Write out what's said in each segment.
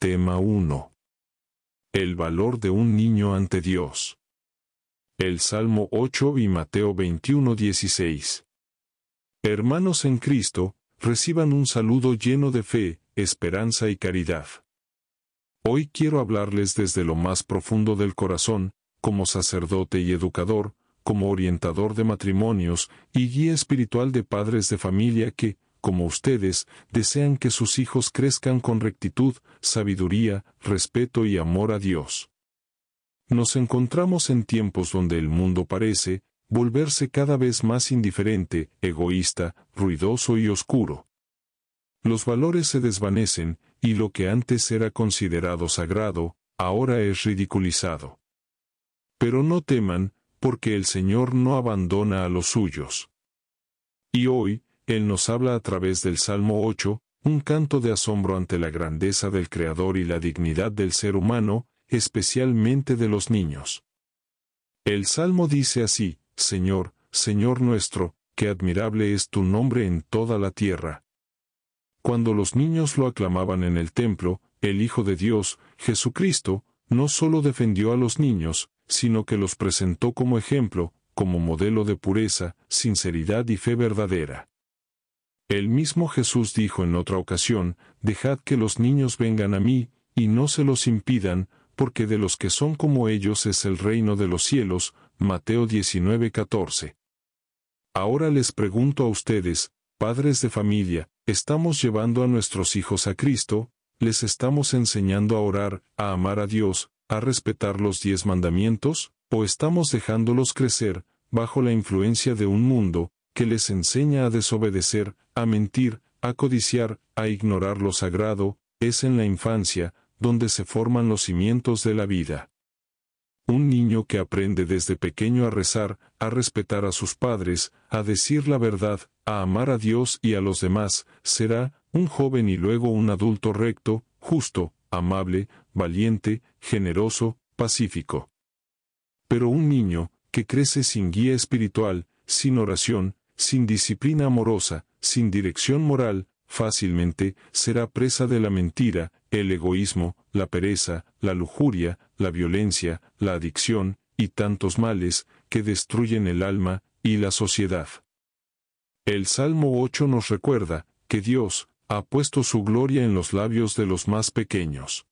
Tema 1. El valor de un niño ante Dios. El Salmo 8 y Mateo 21:16. Hermanos en Cristo, reciban un saludo lleno de fe, esperanza y caridad. Hoy quiero hablarles desde lo más profundo del corazón, como sacerdote y educador, como orientador de matrimonios y guía espiritual de padres de familia que, como ustedes, desean que sus hijos crezcan con rectitud, sabiduría, respeto y amor a Dios. Nos encontramos en tiempos donde el mundo parece volverse cada vez más indiferente, egoísta, ruidoso y oscuro. Los valores se desvanecen, y lo que antes era considerado sagrado, ahora es ridiculizado. Pero no teman, porque el Señor no abandona a los suyos. Y hoy, Él nos habla a través del Salmo 8, un canto de asombro ante la grandeza del Creador y la dignidad del ser humano, especialmente de los niños. El Salmo dice así: Señor, Señor nuestro, qué admirable es tu nombre en toda la tierra. Cuando los niños lo aclamaban en el templo, el Hijo de Dios, Jesucristo, no solo defendió a los niños, sino que los presentó como ejemplo, como modelo de pureza, sinceridad y fe verdadera. El mismo Jesús dijo en otra ocasión: Dejad que los niños vengan a mí, y no se los impidan, porque de los que son como ellos es el reino de los cielos. Mateo 19:14. Ahora les pregunto a ustedes, padres de familia, ¿estamos llevando a nuestros hijos a Cristo? ¿Les estamos enseñando a orar, a amar a Dios, a respetar los 10 mandamientos? ¿O estamos dejándolos crecer, bajo la influencia de un mundo que les enseña a desobedecer, a mentir, a codiciar, a ignorar lo sagrado? Es en la infancia donde se forman los cimientos de la vida. Un niño que aprende desde pequeño a rezar, a respetar a sus padres, a decir la verdad, a amar a Dios y a los demás, será un joven y luego un adulto recto, justo, amable, valiente, generoso, pacífico. Pero un niño que crece sin guía espiritual, sin oración, sin disciplina amorosa, sin dirección moral, fácilmente será presa de la mentira, el egoísmo, la pereza, la lujuria, la violencia, la adicción, y tantos males que destruyen el alma y la sociedad. El Salmo 8 nos recuerda que Dios ha puesto su gloria en los labios de los más pequeños.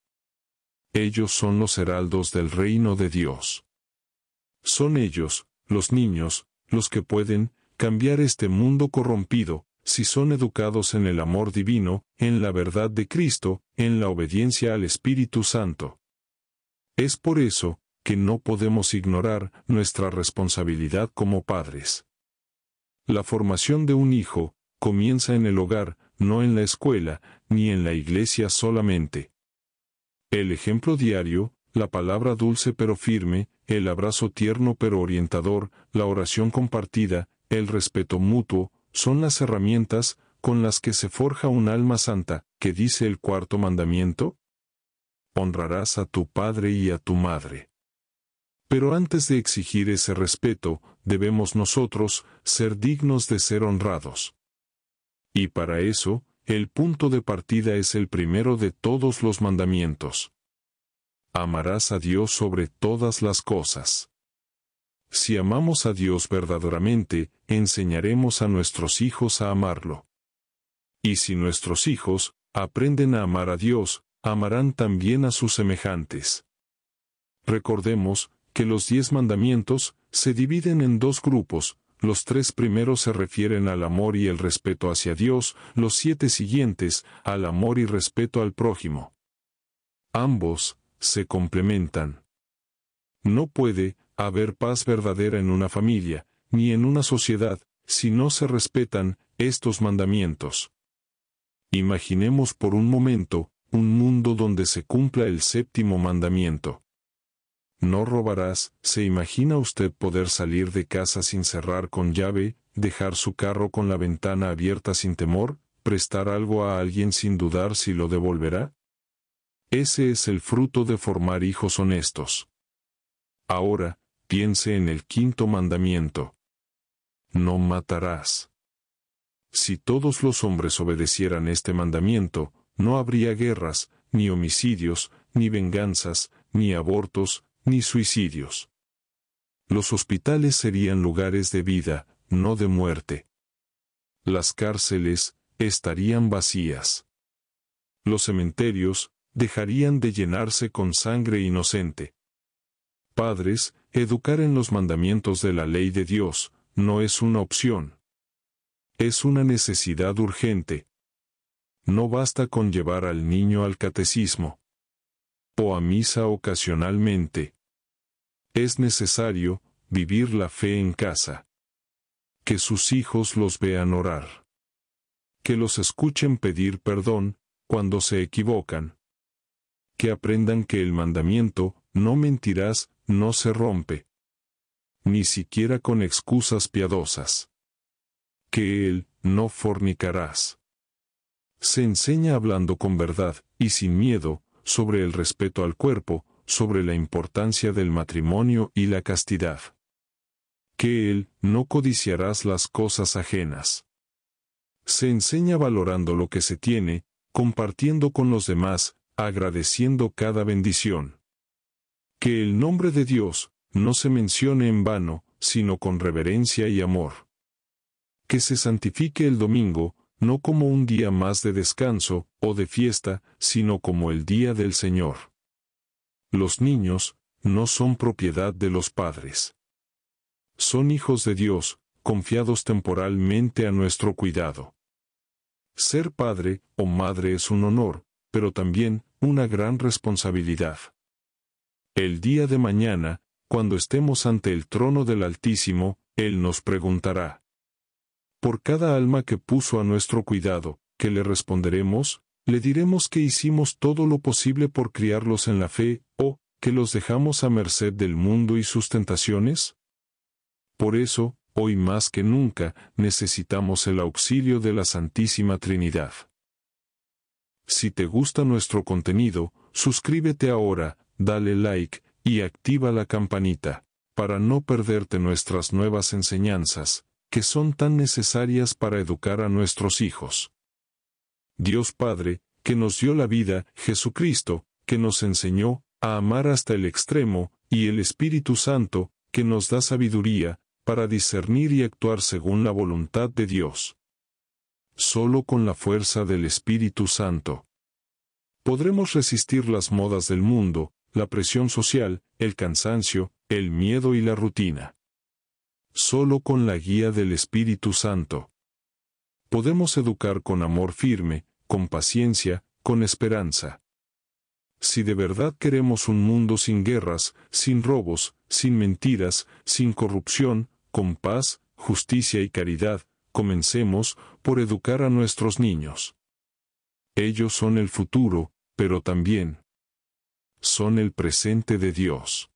Ellos son los heraldos del reino de Dios. Son ellos, los niños, los que pueden cambiar este mundo corrompido, si son educados en el amor divino, en la verdad de Cristo, en la obediencia al Espíritu Santo. Es por eso que no podemos ignorar nuestra responsabilidad como padres. La formación de un hijo comienza en el hogar, no en la escuela, ni en la iglesia solamente. El ejemplo diario, la palabra dulce pero firme, el abrazo tierno pero orientador, la oración compartida, el respeto mutuo, son las herramientas con las que se forja un alma santa. ¿Qué dice el 4º mandamiento? Honrarás a tu padre y a tu madre. Pero antes de exigir ese respeto, debemos nosotros ser dignos de ser honrados. Y para eso, el punto de partida es el primero de todos los mandamientos. Amarás a Dios sobre todas las cosas. Si amamos a Dios verdaderamente, enseñaremos a nuestros hijos a amarlo. Y si nuestros hijos aprenden a amar a Dios, amarán también a sus semejantes. Recordemos que los 10 mandamientos se dividen en 2 grupos. Los 3 primeros se refieren al amor y el respeto hacia Dios, los 7 siguientes, al amor y respeto al prójimo. Ambos se complementan. No puede haber paz verdadera en una familia, ni en una sociedad, si no se respetan estos mandamientos. Imaginemos por un momento un mundo donde se cumpla el 7º mandamiento. No robarás. ¿Se imagina usted poder salir de casa sin cerrar con llave, dejar su carro con la ventana abierta sin temor, prestar algo a alguien sin dudar si lo devolverá? Ese es el fruto de formar hijos honestos. Ahora, piense en el 5º mandamiento. No matarás. Si todos los hombres obedecieran este mandamiento, no habría guerras, ni homicidios, ni venganzas, ni abortos, ni suicidios. Los hospitales serían lugares de vida, no de muerte. Las cárceles estarían vacías. Los cementerios dejarían de llenarse con sangre inocente. Padres, educar en los mandamientos de la ley de Dios no es una opción. Es una necesidad urgente. No basta con llevar al niño al catecismo o a misa ocasionalmente. Es necesario vivir la fe en casa. Que sus hijos los vean orar. Que los escuchen pedir perdón cuando se equivocan. Que aprendan que el mandamiento, no mentirás, no se rompe. Ni siquiera con excusas piadosas. Que él, no fornicarás. Se enseña hablando con verdad, y sin miedo, sobre el respeto al cuerpo, sobre la importancia del matrimonio y la castidad. Que él, no codiciarás las cosas ajenas. Se enseña valorando lo que se tiene, compartiendo con los demás, agradeciendo cada bendición. Que el nombre de Dios no se mencione en vano, sino con reverencia y amor. Que se santifique el domingo, no como un día más de descanso o de fiesta, sino como el día del Señor. Los niños no son propiedad de los padres. Son hijos de Dios, confiados temporalmente a nuestro cuidado. Ser padre o madre es un honor, pero también una gran responsabilidad. El día de mañana, cuando estemos ante el trono del Altísimo, Él nos preguntará. Por cada alma que puso a nuestro cuidado, ¿qué le responderemos? ¿Le diremos que hicimos todo lo posible por criarlos en la fe, o que los dejamos a merced del mundo y sus tentaciones? Por eso, hoy más que nunca, necesitamos el auxilio de la Santísima Trinidad. Si te gusta nuestro contenido, suscríbete ahora, dale like, y activa la campanita, para no perderte nuestras nuevas enseñanzas, que son tan necesarias para educar a nuestros hijos. Dios Padre, que nos dio la vida, Jesucristo, que nos enseñó a amar hasta el extremo, y el Espíritu Santo, que nos da sabiduría, para discernir y actuar según la voluntad de Dios. Solo con la fuerza del Espíritu Santo podremos resistir las modas del mundo, la presión social, el cansancio, el miedo y la rutina. Solo con la guía del Espíritu Santo podemos educar con amor firme, con paciencia, con esperanza. Si de verdad queremos un mundo sin guerras, sin robos, sin mentiras, sin corrupción, con paz, justicia y caridad, comencemos por educar a nuestros niños. Ellos son el futuro, pero también son el presente de Dios.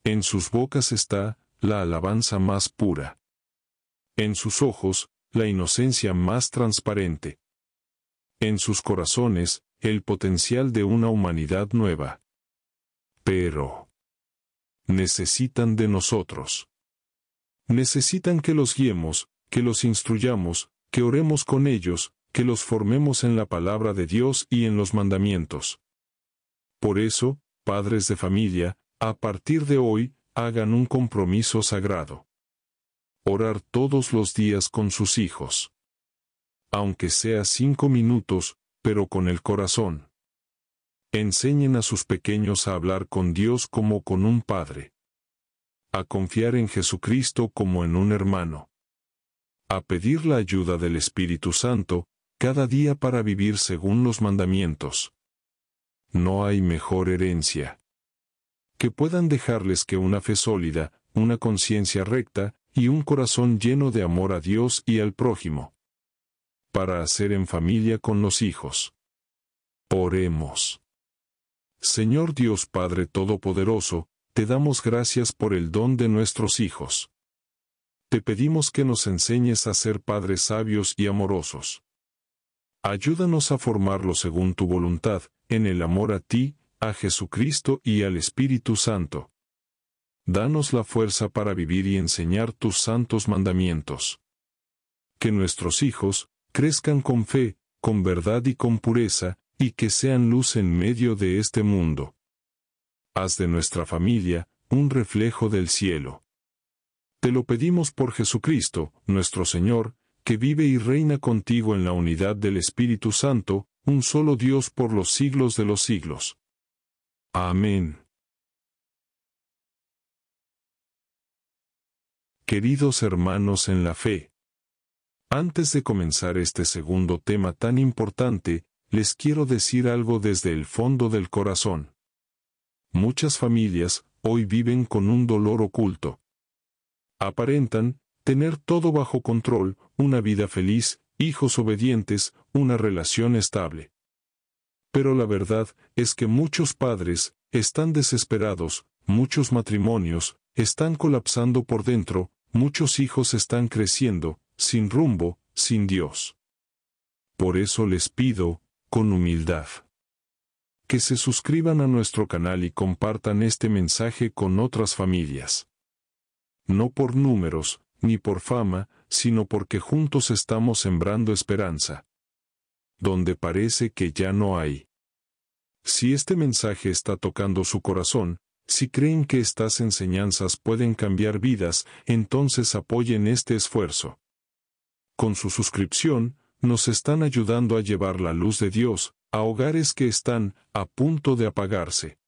En sus bocas está la alabanza más pura. En sus ojos, la inocencia más transparente. En sus corazones, el potencial de una humanidad nueva. Pero necesitan de nosotros. Necesitan que los guiemos, que los instruyamos, que oremos con ellos, que los formemos en la palabra de Dios y en los mandamientos. Por eso, padres de familia, a partir de hoy, hagan un compromiso sagrado. Orar todos los días con sus hijos. Aunque sea 5 minutos, pero con el corazón. Enseñen a sus pequeños a hablar con Dios como con un padre. A confiar en Jesucristo como en un hermano. A pedir la ayuda del Espíritu Santo, cada día para vivir según los mandamientos. No hay mejor herencia que puedan dejarles que una fe sólida, una conciencia recta, y un corazón lleno de amor a Dios y al prójimo. Para hacer en familia con los hijos. Oremos. Señor Dios Padre Todopoderoso, te damos gracias por el don de nuestros hijos. Te pedimos que nos enseñes a ser padres sabios y amorosos. Ayúdanos a formarlos según tu voluntad, en el amor a ti, a Jesucristo y al Espíritu Santo. Danos la fuerza para vivir y enseñar tus santos mandamientos. Que nuestros hijos crezcan con fe, con verdad y con pureza, y que sean luz en medio de este mundo. Haz de nuestra familia un reflejo del cielo. Te lo pedimos por Jesucristo, nuestro Señor, que vive y reina contigo en la unidad del Espíritu Santo, un solo Dios por los siglos de los siglos. Amén. Queridos hermanos en la fe, antes de comenzar este segundo tema tan importante, les quiero decir algo desde el fondo del corazón. Muchas familias hoy viven con un dolor oculto. Aparentan tener todo bajo control, una vida feliz, hijos obedientes, una relación estable. Pero la verdad es que muchos padres están desesperados, muchos matrimonios están colapsando por dentro, muchos hijos están creciendo, sin rumbo, sin Dios. Por eso les pido, con humildad, que se suscriban a nuestro canal y compartan este mensaje con otras familias. No por números, ni por fama, sino porque juntos estamos sembrando esperanza. Donde parece que ya no hay. Si este mensaje está tocando su corazón, si creen que estas enseñanzas pueden cambiar vidas, entonces apoyen este esfuerzo. Con su suscripción, nos están ayudando a llevar la luz de Dios a hogares que están a punto de apagarse.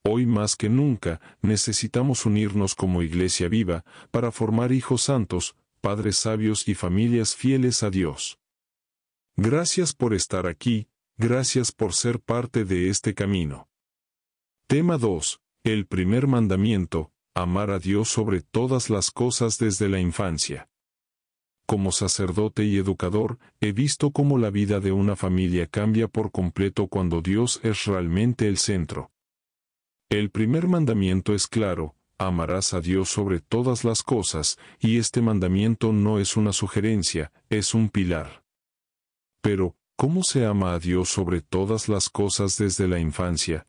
Hoy más que nunca, necesitamos unirnos como Iglesia Viva para formar hijos santos, padres sabios y familias fieles a Dios. Gracias por estar aquí, gracias por ser parte de este camino. Tema 2. El primer mandamiento, amar a Dios sobre todas las cosas desde la infancia. Como sacerdote y educador, he visto cómo la vida de una familia cambia por completo cuando Dios es realmente el centro. El primer mandamiento es claro, amarás a Dios sobre todas las cosas, y este mandamiento no es una sugerencia, es un pilar. Pero, ¿cómo se ama a Dios sobre todas las cosas desde la infancia?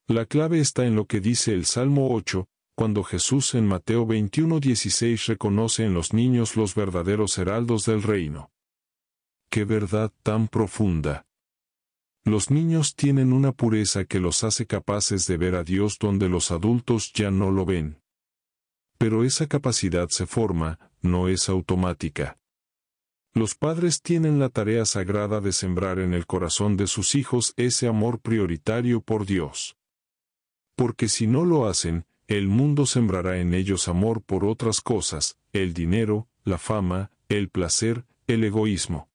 La clave está en lo que dice el Salmo 8, cuando Jesús en Mateo 21:16 reconoce en los niños los verdaderos heraldos del reino. ¡Qué verdad tan profunda! Los niños tienen una pureza que los hace capaces de ver a Dios donde los adultos ya no lo ven. Pero esa capacidad se forma, no es automática. Los padres tienen la tarea sagrada de sembrar en el corazón de sus hijos ese amor prioritario por Dios. Porque si no lo hacen, el mundo sembrará en ellos amor por otras cosas, el dinero, la fama, el placer, el egoísmo.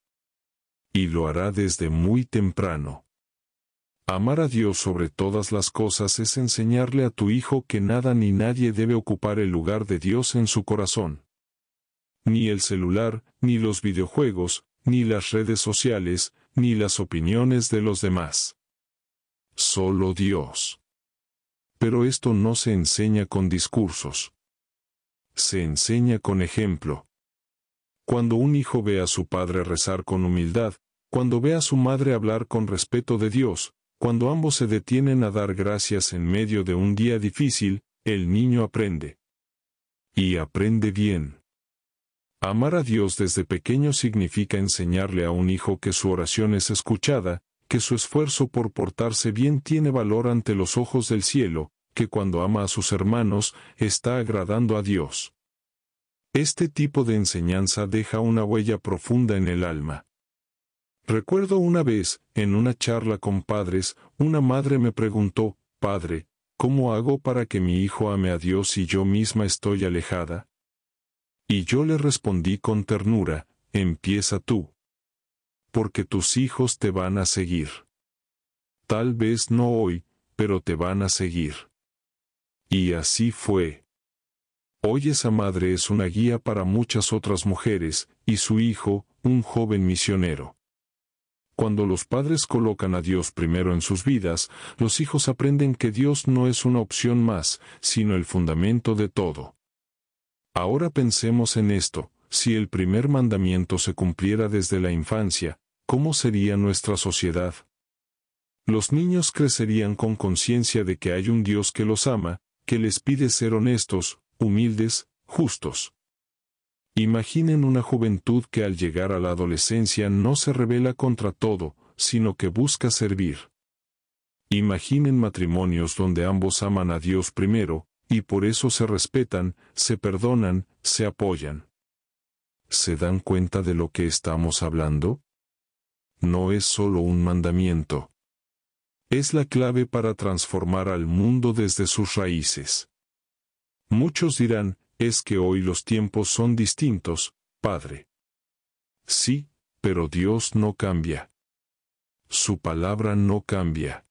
Y lo hará desde muy temprano. Amar a Dios sobre todas las cosas es enseñarle a tu hijo que nada ni nadie debe ocupar el lugar de Dios en su corazón. Ni el celular, ni los videojuegos, ni las redes sociales, ni las opiniones de los demás. Solo Dios. Pero esto no se enseña con discursos. Se enseña con ejemplo. Cuando un hijo ve a su padre rezar con humildad, cuando ve a su madre hablar con respeto de Dios, cuando ambos se detienen a dar gracias en medio de un día difícil, el niño aprende. Y aprende bien. Amar a Dios desde pequeño significa enseñarle a un hijo que su oración es escuchada, que su esfuerzo por portarse bien tiene valor ante los ojos del cielo, que cuando ama a sus hermanos, está agradando a Dios. Este tipo de enseñanza deja una huella profunda en el alma. Recuerdo una vez, en una charla con padres, una madre me preguntó, «Padre, ¿cómo hago para que mi hijo ame a Dios si yo misma estoy alejada?» Y yo le respondí con ternura, «Empieza tú. Porque tus hijos te van a seguir. Tal vez no hoy, pero te van a seguir». Y así fue. Hoy esa madre es una guía para muchas otras mujeres, y su hijo, un joven misionero. Cuando los padres colocan a Dios primero en sus vidas, los hijos aprenden que Dios no es una opción más, sino el fundamento de todo. Ahora pensemos en esto, si el primer mandamiento se cumpliera desde la infancia, ¿cómo sería nuestra sociedad? Los niños crecerían con conciencia de que hay un Dios que los ama, que les pide ser honestos, humildes, justos. Imaginen una juventud que al llegar a la adolescencia no se rebela contra todo, sino que busca servir. Imaginen matrimonios donde ambos aman a Dios primero, y por eso se respetan, se perdonan, se apoyan. ¿Se dan cuenta de lo que estamos hablando? No es solo un mandamiento. Es la clave para transformar al mundo desde sus raíces. Muchos dirán, es que hoy los tiempos son distintos, Padre. Sí, pero Dios no cambia. Su palabra no cambia.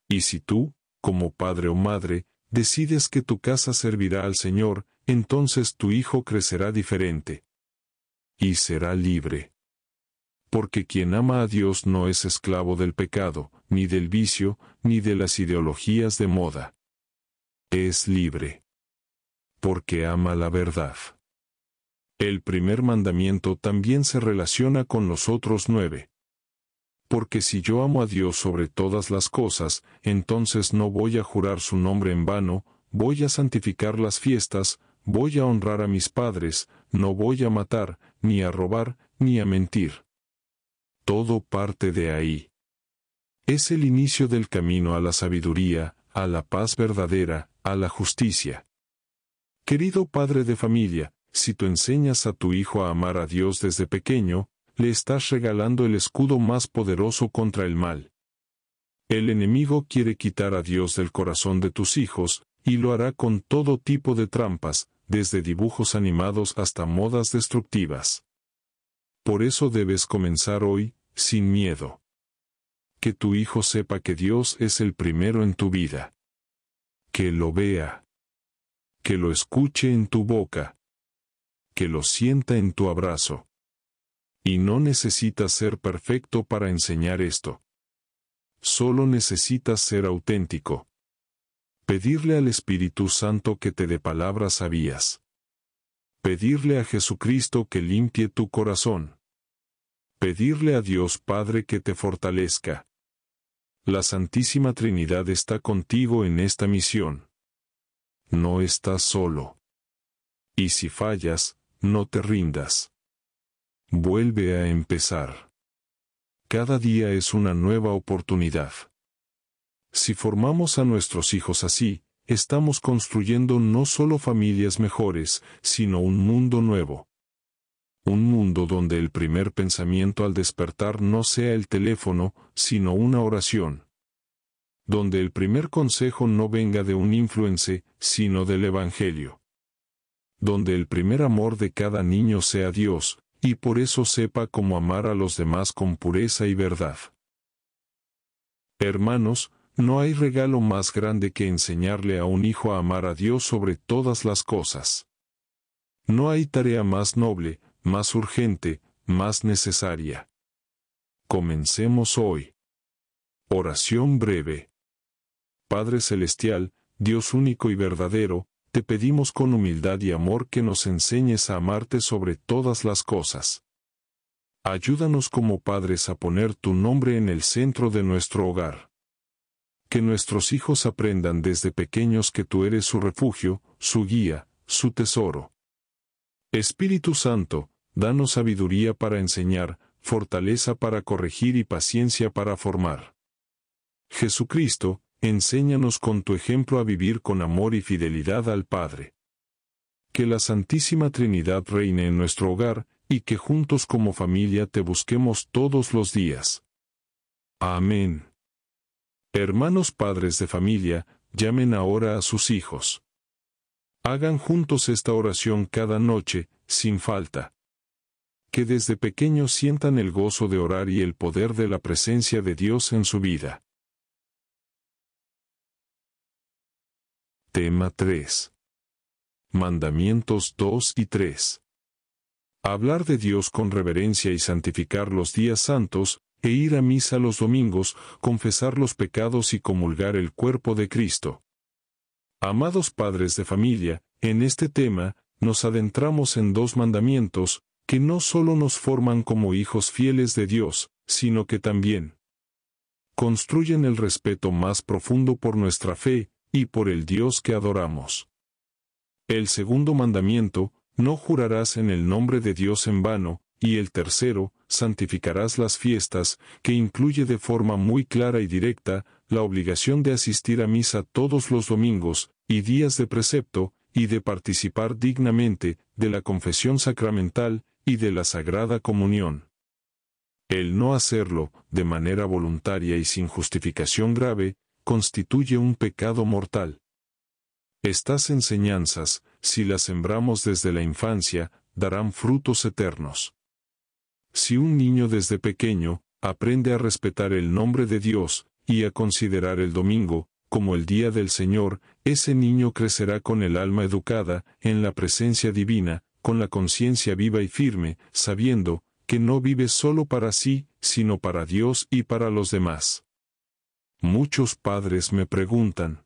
Y si tú, como padre o madre, decides que tu casa servirá al Señor, entonces tu hijo crecerá diferente. Y será libre. Porque quien ama a Dios no es esclavo del pecado, ni del vicio, ni de las ideologías de moda. Es libre. Porque ama la verdad. El primer mandamiento también se relaciona con los otros 9. Porque si yo amo a Dios sobre todas las cosas, entonces no voy a jurar su nombre en vano, voy a santificar las fiestas, voy a honrar a mis padres, no voy a matar, ni a robar, ni a mentir. Todo parte de ahí. Es el inicio del camino a la sabiduría, a la paz verdadera, a la justicia. Querido padre de familia, si tú enseñas a tu hijo a amar a Dios desde pequeño, le estás regalando el escudo más poderoso contra el mal. El enemigo quiere quitar a Dios del corazón de tus hijos, y lo hará con todo tipo de trampas, desde dibujos animados hasta modas destructivas. Por eso debes comenzar hoy, sin miedo. Que tu hijo sepa que Dios es el primero en tu vida. Que lo vea. Que lo escuche en tu boca. Que lo sienta en tu abrazo. Y no necesitas ser perfecto para enseñar esto. Solo necesitas ser auténtico. Pedirle al Espíritu Santo que te dé palabras sabias. Pedirle a Jesucristo que limpie tu corazón. Pedirle a Dios Padre que te fortalezca. La Santísima Trinidad está contigo en esta misión. No estás solo. Y si fallas, no te rindas. Vuelve a empezar. Cada día es una nueva oportunidad. Si formamos a nuestros hijos así, estamos construyendo no solo familias mejores, sino un mundo nuevo. Un mundo donde el primer pensamiento al despertar no sea el teléfono, sino una oración. Donde el primer consejo no venga de un influencer, sino del Evangelio. Donde el primer amor de cada niño sea Dios, y por eso sepa cómo amar a los demás con pureza y verdad. Hermanos, no hay regalo más grande que enseñarle a un hijo a amar a Dios sobre todas las cosas. No hay tarea más noble, más urgente, más necesaria. Comencemos hoy. Oración breve. Padre Celestial, Dios único y verdadero, te pedimos con humildad y amor que nos enseñes a amarte sobre todas las cosas. Ayúdanos como padres a poner tu nombre en el centro de nuestro hogar. Que nuestros hijos aprendan desde pequeños que tú eres su refugio, su guía, su tesoro. Espíritu Santo, danos sabiduría para enseñar, fortaleza para corregir y paciencia para formar. Jesucristo, enséñanos con tu ejemplo a vivir con amor y fidelidad al Padre. Que la Santísima Trinidad reine en nuestro hogar, y que juntos como familia te busquemos todos los días. Amén. Hermanos padres de familia, llamen ahora a sus hijos. Hagan juntos esta oración cada noche, sin falta. Que desde pequeños sientan el gozo de orar y el poder de la presencia de Dios en su vida. Tema 3. Mandamientos 2 y 3. Hablar de Dios con reverencia y santificar los días santos, e ir a misa los domingos, confesar los pecados y comulgar el cuerpo de Cristo. Amados padres de familia, en este tema, nos adentramos en 2 mandamientos, que no solo nos forman como hijos fieles de Dios, sino que también construyen el respeto más profundo por nuestra fe, y por el Dios que adoramos. El segundo mandamiento, no jurarás en el nombre de Dios en vano, y el tercero, santificarás las fiestas, que incluye de forma muy clara y directa la obligación de asistir a misa todos los domingos y días de precepto, y de participar dignamente de la confesión sacramental y de la Sagrada Comunión. El no hacerlo, de manera voluntaria y sin justificación grave, constituye un pecado mortal. Estas enseñanzas, si las sembramos desde la infancia, darán frutos eternos. Si un niño desde pequeño aprende a respetar el nombre de Dios y a considerar el domingo como el día del Señor, ese niño crecerá con el alma educada en la presencia divina, con la conciencia viva y firme, sabiendo que no vive solo para sí, sino para Dios y para los demás. Muchos padres me preguntan,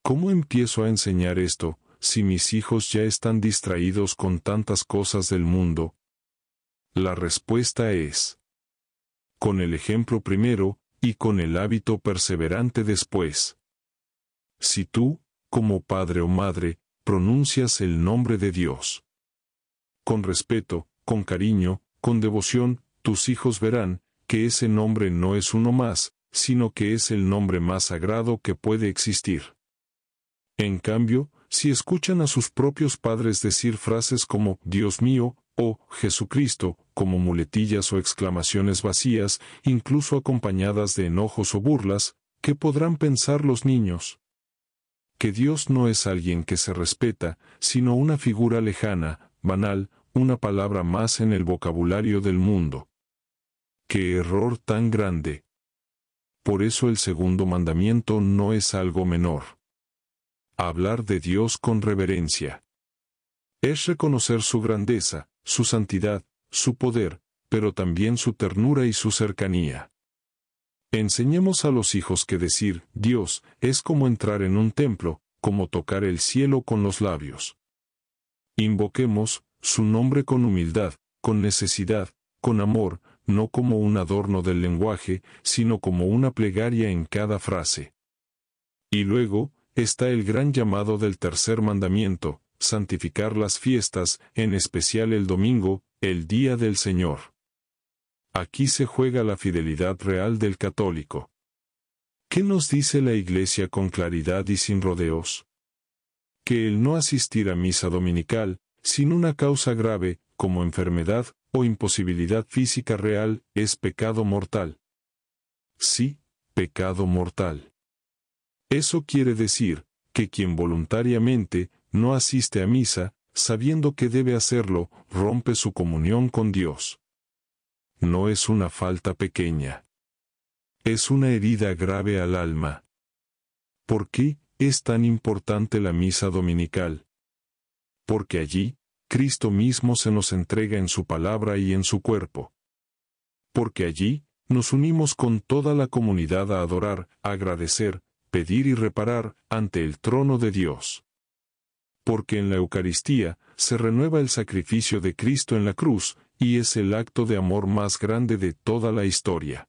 ¿cómo empiezo a enseñar esto, si mis hijos ya están distraídos con tantas cosas del mundo? La respuesta es: con el ejemplo primero, y con el hábito perseverante después. Si tú, como padre o madre, pronuncias el nombre de Dios con respeto, con cariño, con devoción, tus hijos verán que ese nombre no es uno más, sino que es el nombre más sagrado que puede existir. En cambio, si escuchan a sus propios padres decir frases como Dios mío o Jesucristo, como muletillas o exclamaciones vacías, incluso acompañadas de enojos o burlas, ¿qué podrán pensar los niños? Que Dios no es alguien que se respeta, sino una figura lejana, banal, una palabra más en el vocabulario del mundo. ¡Qué error tan grande! Por eso el segundo mandamiento no es algo menor. Hablar de Dios con reverencia. Es reconocer su grandeza, su santidad, su poder, pero también su ternura y su cercanía. Enseñemos a los hijos que decir Dios es como entrar en un templo, como tocar el cielo con los labios. Invoquemos su nombre con humildad, con necesidad, con amor, no como un adorno del lenguaje, sino como una plegaria en cada frase. Y luego está el gran llamado del tercer mandamiento: santificar las fiestas, en especial el domingo, el día del Señor. Aquí se juega la fidelidad real del católico. ¿Qué nos dice la Iglesia con claridad y sin rodeos? Que el no asistir a misa dominical, sin una causa grave, como enfermedad o imposibilidad física real, es pecado mortal. Sí, pecado mortal. Eso quiere decir que quien voluntariamente no asiste a misa, sabiendo que debe hacerlo, rompe su comunión con Dios. No es una falta pequeña. Es una herida grave al alma. ¿Por qué es tan importante la misa dominical? Porque allí, Cristo mismo se nos entrega en su palabra y en su cuerpo. Porque allí, nos unimos con toda la comunidad a adorar, a agradecer, pedir y reparar ante el trono de Dios. Porque en la Eucaristía se renueva el sacrificio de Cristo en la cruz, y es el acto de amor más grande de toda la historia.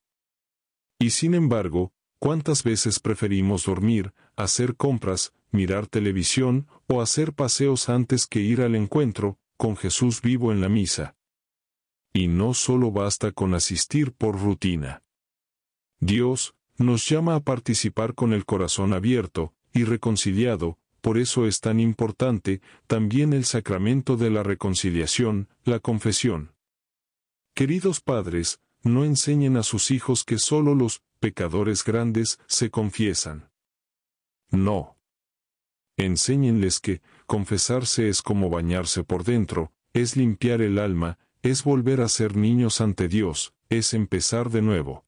Y sin embargo, ¿cuántas veces preferimos dormir, hacer compras, mirar televisión o hacer paseos antes que ir al encuentro con Jesús vivo en la misa? Y no solo basta con asistir por rutina. Dios nos llama a participar con el corazón abierto y reconciliado. Por eso es tan importante también el sacramento de la reconciliación, la confesión. Queridos padres, no enseñen a sus hijos que solo los pecadores grandes se confiesan. No. Enséñenles que confesarse es como bañarse por dentro, es limpiar el alma, es volver a ser niños ante Dios, es empezar de nuevo.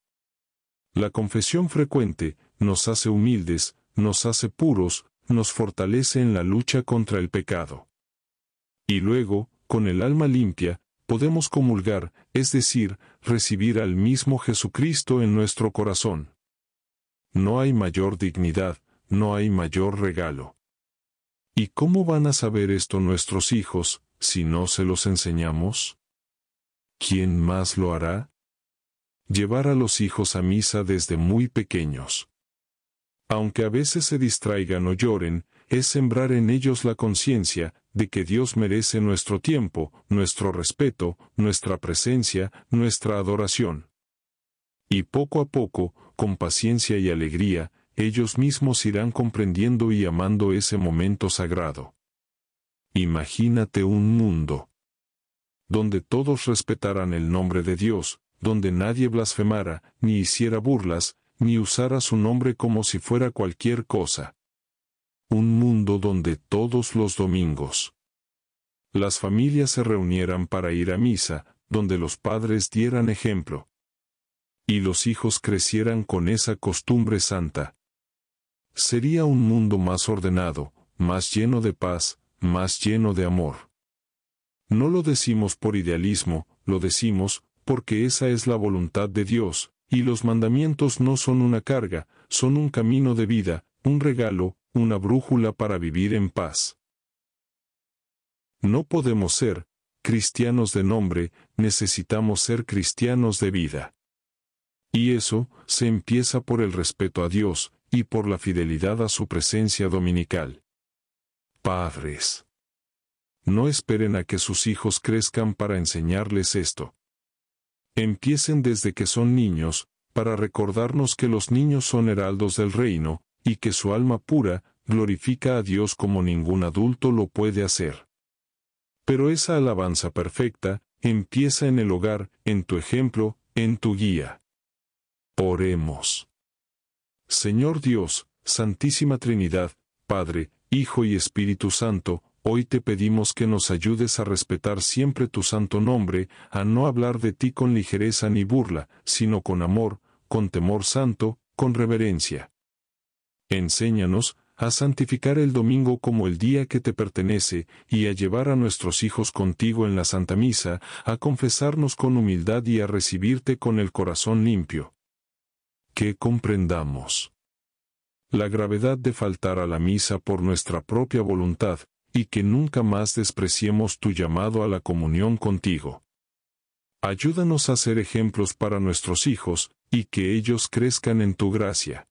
La confesión frecuente nos hace humildes, nos hace puros, nos fortalece en la lucha contra el pecado. Y luego, con el alma limpia, podemos comulgar, es decir, recibir al mismo Jesucristo en nuestro corazón. No hay mayor dignidad, no hay mayor regalo. ¿Y cómo van a saber esto nuestros hijos, si no se los enseñamos? ¿Quién más lo hará? Llevar a los hijos a misa desde muy pequeños. Aunque a veces se distraigan o lloren, es sembrar en ellos la conciencia de que Dios merece nuestro tiempo, nuestro respeto, nuestra presencia, nuestra adoración. Y poco a poco, con paciencia y alegría, ellos mismos irán comprendiendo y amando ese momento sagrado. Imagínate un mundo donde todos respetaran el nombre de Dios, donde nadie blasfemara, ni hiciera burlas, ni usara su nombre como si fuera cualquier cosa. Un mundo donde todos los domingos las familias se reunieran para ir a misa, donde los padres dieran ejemplo y los hijos crecieran con esa costumbre santa. Sería un mundo más ordenado, más lleno de paz, más lleno de amor. No lo decimos por idealismo, lo decimos porque esa es la voluntad de Dios, y los mandamientos no son una carga, son un camino de vida, un regalo, una brújula para vivir en paz. No podemos ser cristianos de nombre, necesitamos ser cristianos de vida. Y eso se empieza por el respeto a Dios y por la fidelidad a su presencia dominical. Padres, no esperen a que sus hijos crezcan para enseñarles esto. Empiecen desde que son niños, para recordarnos que los niños son heraldos del reino, y que su alma pura glorifica a Dios como ningún adulto lo puede hacer. Pero esa alabanza perfecta empieza en el hogar, en tu ejemplo, en tu guía. Oremos. Señor Dios, Santísima Trinidad, Padre, Hijo y Espíritu Santo, hoy te pedimos que nos ayudes a respetar siempre tu santo nombre, a no hablar de ti con ligereza ni burla, sino con amor, con temor santo, con reverencia. Enséñanos a santificar el domingo como el día que te pertenece, y a llevar a nuestros hijos contigo en la Santa Misa, a confesarnos con humildad y a recibirte con el corazón limpio. Que comprendamos la gravedad de faltar a la misa por nuestra propia voluntad, y que nunca más despreciemos tu llamado a la comunión contigo. Ayúdanos a ser ejemplos para nuestros hijos, y que ellos crezcan en tu gracia.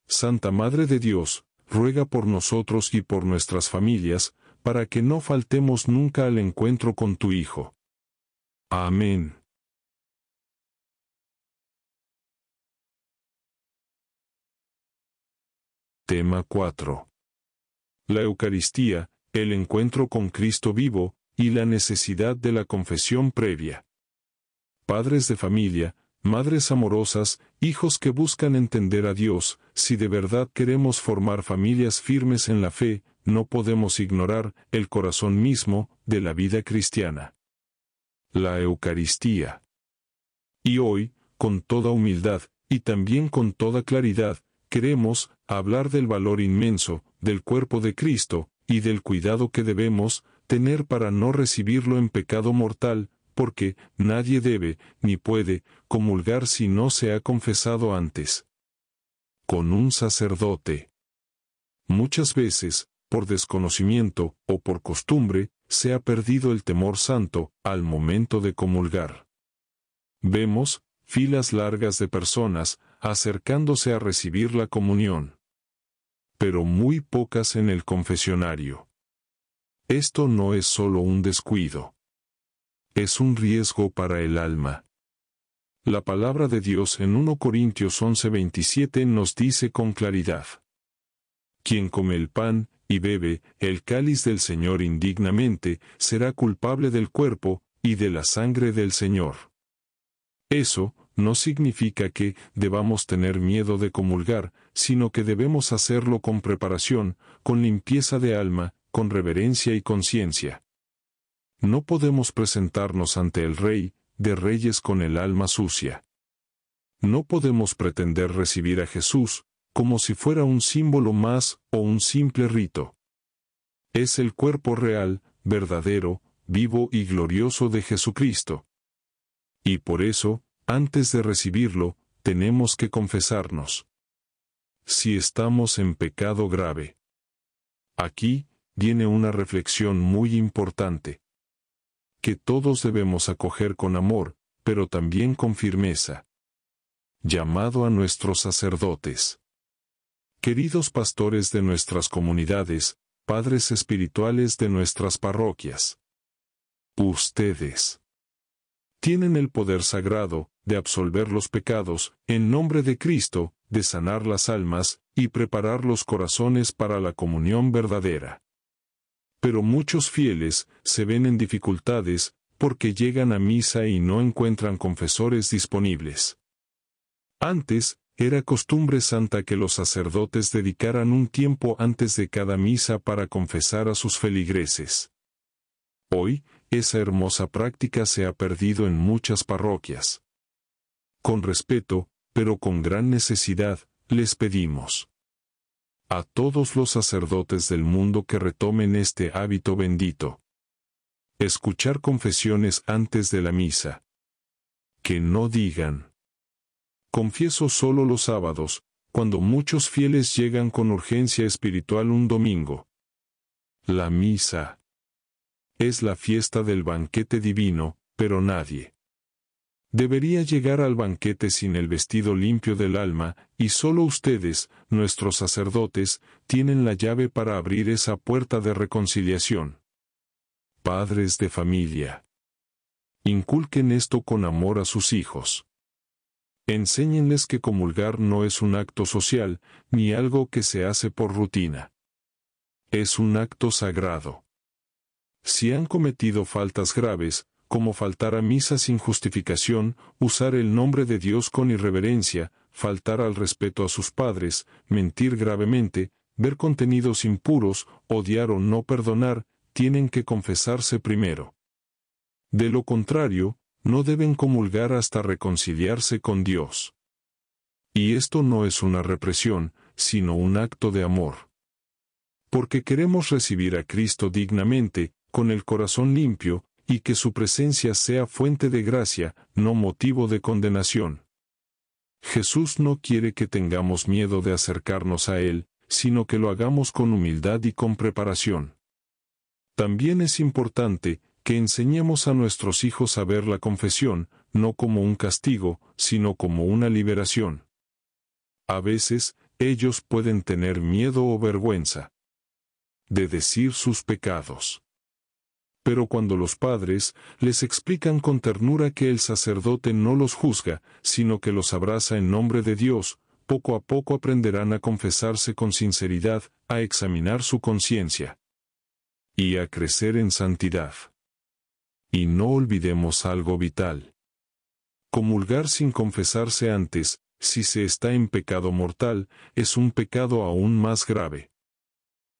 Santa Madre de Dios, ruega por nosotros y por nuestras familias, para que no faltemos nunca al encuentro con tu Hijo. Amén. Tema 4. La Eucaristía, el encuentro con Cristo vivo, y la necesidad de la confesión previa. Padres de familia, madres amorosas, hijos que buscan entender a Dios, si de verdad queremos formar familias firmes en la fe, no podemos ignorar el corazón mismo de la vida cristiana. La Eucaristía. Y hoy, con toda humildad, y también con toda claridad, queremos hablar del valor inmenso del cuerpo de Cristo, y del cuidado que debemos tener para no recibirlo en pecado mortal, porque nadie debe, ni puede, comulgar si no se ha confesado antes con un sacerdote. Muchas veces, por desconocimiento o por costumbre, se ha perdido el temor santo al momento de comulgar. Vemos filas largas de personas acercándose a recibir la comunión, pero muy pocas en el confesionario. Esto no es solo un descuido. Es un riesgo para el alma. La palabra de Dios en 1 Corintios 11:27 nos dice con claridad: quien come el pan y bebe el cáliz del Señor indignamente, será culpable del cuerpo y de la sangre del Señor. Eso no significa que debamos tener miedo de comulgar, sino que debemos hacerlo con preparación, con limpieza de alma, con reverencia y conciencia. No podemos presentarnos ante el Rey de Reyes con el alma sucia. No podemos pretender recibir a Jesús como si fuera un símbolo más o un simple rito. Es el cuerpo real, verdadero, vivo y glorioso de Jesucristo. Y por eso, antes de recibirlo, tenemos que confesarnos. Si estamos en pecado grave. Aquí viene una reflexión muy importante, que todos debemos acoger con amor, pero también con firmeza. Llamado a nuestros sacerdotes. Queridos pastores de nuestras comunidades, padres espirituales de nuestras parroquias, ustedes tienen el poder sagrado de absolver los pecados, en nombre de Cristo, de sanar las almas y preparar los corazones para la comunión verdadera. Pero muchos fieles se ven en dificultades porque llegan a misa y no encuentran confesores disponibles. Antes, era costumbre santa que los sacerdotes dedicaran un tiempo antes de cada misa para confesar a sus feligreses. Hoy, esa hermosa práctica se ha perdido en muchas parroquias. Con respeto, pero con gran necesidad, les pedimos a todos los sacerdotes del mundo que retomen este hábito bendito. Escuchar confesiones antes de la misa. Que no digan: confieso solo los sábados, cuando muchos fieles llegan con urgencia espiritual un domingo. La misa es la fiesta del banquete divino, pero nadie debería llegar al banquete sin el vestido limpio del alma, y solo ustedes, nuestros sacerdotes, tienen la llave para abrir esa puerta de reconciliación. Padres de familia, inculquen esto con amor a sus hijos. Enséñenles que comulgar no es un acto social, ni algo que se hace por rutina. Es un acto sagrado. Si han cometido faltas graves, como faltar a misa sin justificación, usar el nombre de Dios con irreverencia, faltar al respeto a sus padres, mentir gravemente, ver contenidos impuros, odiar o no perdonar, tienen que confesarse primero. De lo contrario, no deben comulgar hasta reconciliarse con Dios. Y esto no es una represión, sino un acto de amor. Porque queremos recibir a Cristo dignamente, con el corazón limpio, y que su presencia sea fuente de gracia, no motivo de condenación. Jesús no quiere que tengamos miedo de acercarnos a Él, sino que lo hagamos con humildad y con preparación. También es importante que enseñemos a nuestros hijos a ver la confesión, no como un castigo, sino como una liberación. A veces, ellos pueden tener miedo o vergüenza de decir sus pecados. Pero cuando los padres les explican con ternura que el sacerdote no los juzga, sino que los abraza en nombre de Dios, poco a poco aprenderán a confesarse con sinceridad, a examinar su conciencia y a crecer en santidad. Y no olvidemos algo vital. Comulgar sin confesarse antes, si se está en pecado mortal, es un pecado aún más grave.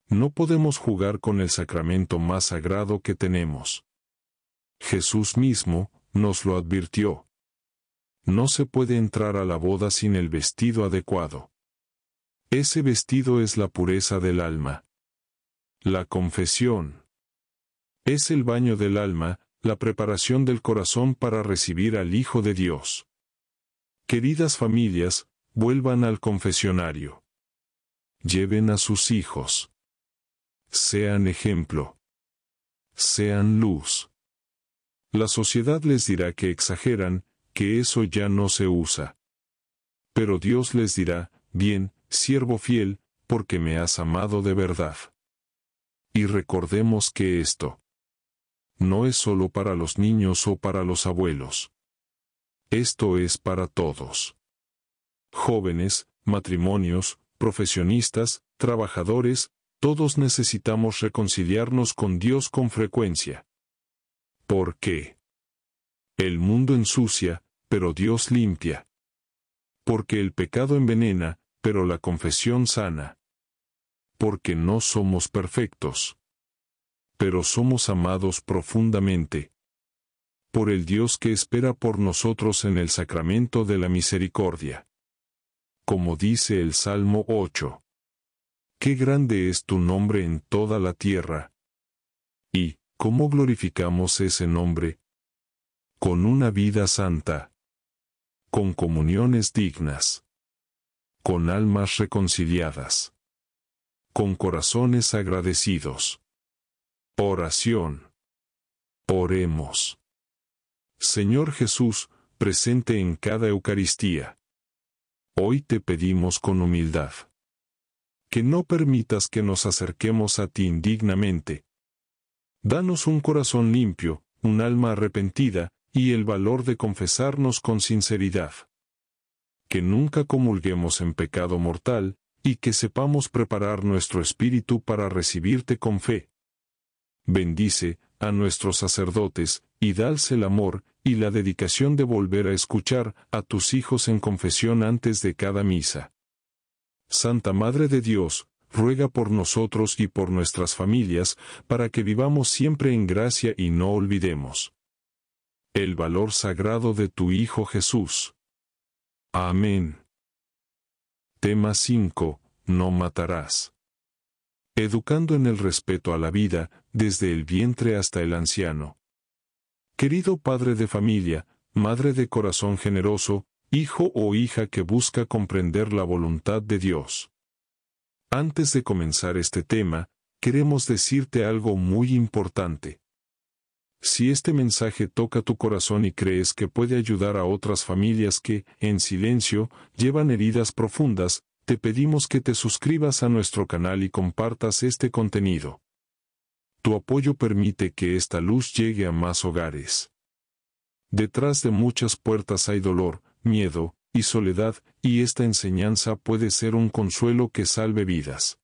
No podemos jugar con el sacramento más sagrado que tenemos. Jesús mismo nos lo advirtió. No se puede entrar a la boda sin el vestido adecuado. Ese vestido es la pureza del alma. La confesión es el baño del alma, la preparación del corazón para recibir al Hijo de Dios. Queridas familias, vuelvan al confesionario. Lleven a sus hijos. Sean ejemplo. Sean luz. La sociedad les dirá que exageran, que eso ya no se usa. Pero Dios les dirá: bien, siervo fiel, porque me has amado de verdad. Y recordemos que esto no es solo para los niños o para los abuelos. Esto es para todos. Jóvenes, matrimonios, profesionistas, trabajadores, todos necesitamos reconciliarnos con Dios con frecuencia. ¿Por qué? El mundo ensucia, pero Dios limpia. Porque el pecado envenena, pero la confesión sana. Porque no somos perfectos, pero somos amados profundamente por el Dios que espera por nosotros en el sacramento de la misericordia. Como dice el Salmo 8. Qué grande es tu nombre en toda la tierra. Y, ¿cómo glorificamos ese nombre? Con una vida santa. Con comuniones dignas. Con almas reconciliadas. Con corazones agradecidos. Oración. Oremos. Señor Jesús, presente en cada Eucaristía. Hoy te pedimos con humildad que no permitas que nos acerquemos a ti indignamente. Danos un corazón limpio, un alma arrepentida, y el valor de confesarnos con sinceridad. Que nunca comulguemos en pecado mortal, y que sepamos preparar nuestro espíritu para recibirte con fe. Bendice a nuestros sacerdotes, y dales el amor y la dedicación de volver a escuchar a tus hijos en confesión antes de cada misa. Santa Madre de Dios, ruega por nosotros y por nuestras familias, para que vivamos siempre en gracia y no olvidemos el valor sagrado de tu Hijo Jesús. Amén. Tema 5. No matarás. Educando en el respeto a la vida, desde el vientre hasta el anciano. Querido padre de familia, madre de corazón generoso, hijo o hija que busca comprender la voluntad de Dios. Antes de comenzar este tema, queremos decirte algo muy importante. Si este mensaje toca tu corazón y crees que puede ayudar a otras familias que, en silencio, llevan heridas profundas, te pedimos que te suscribas a nuestro canal y compartas este contenido. Tu apoyo permite que esta luz llegue a más hogares. Detrás de muchas puertas hay dolor, miedo y soledad, y esta enseñanza puede ser un consuelo que salve vidas.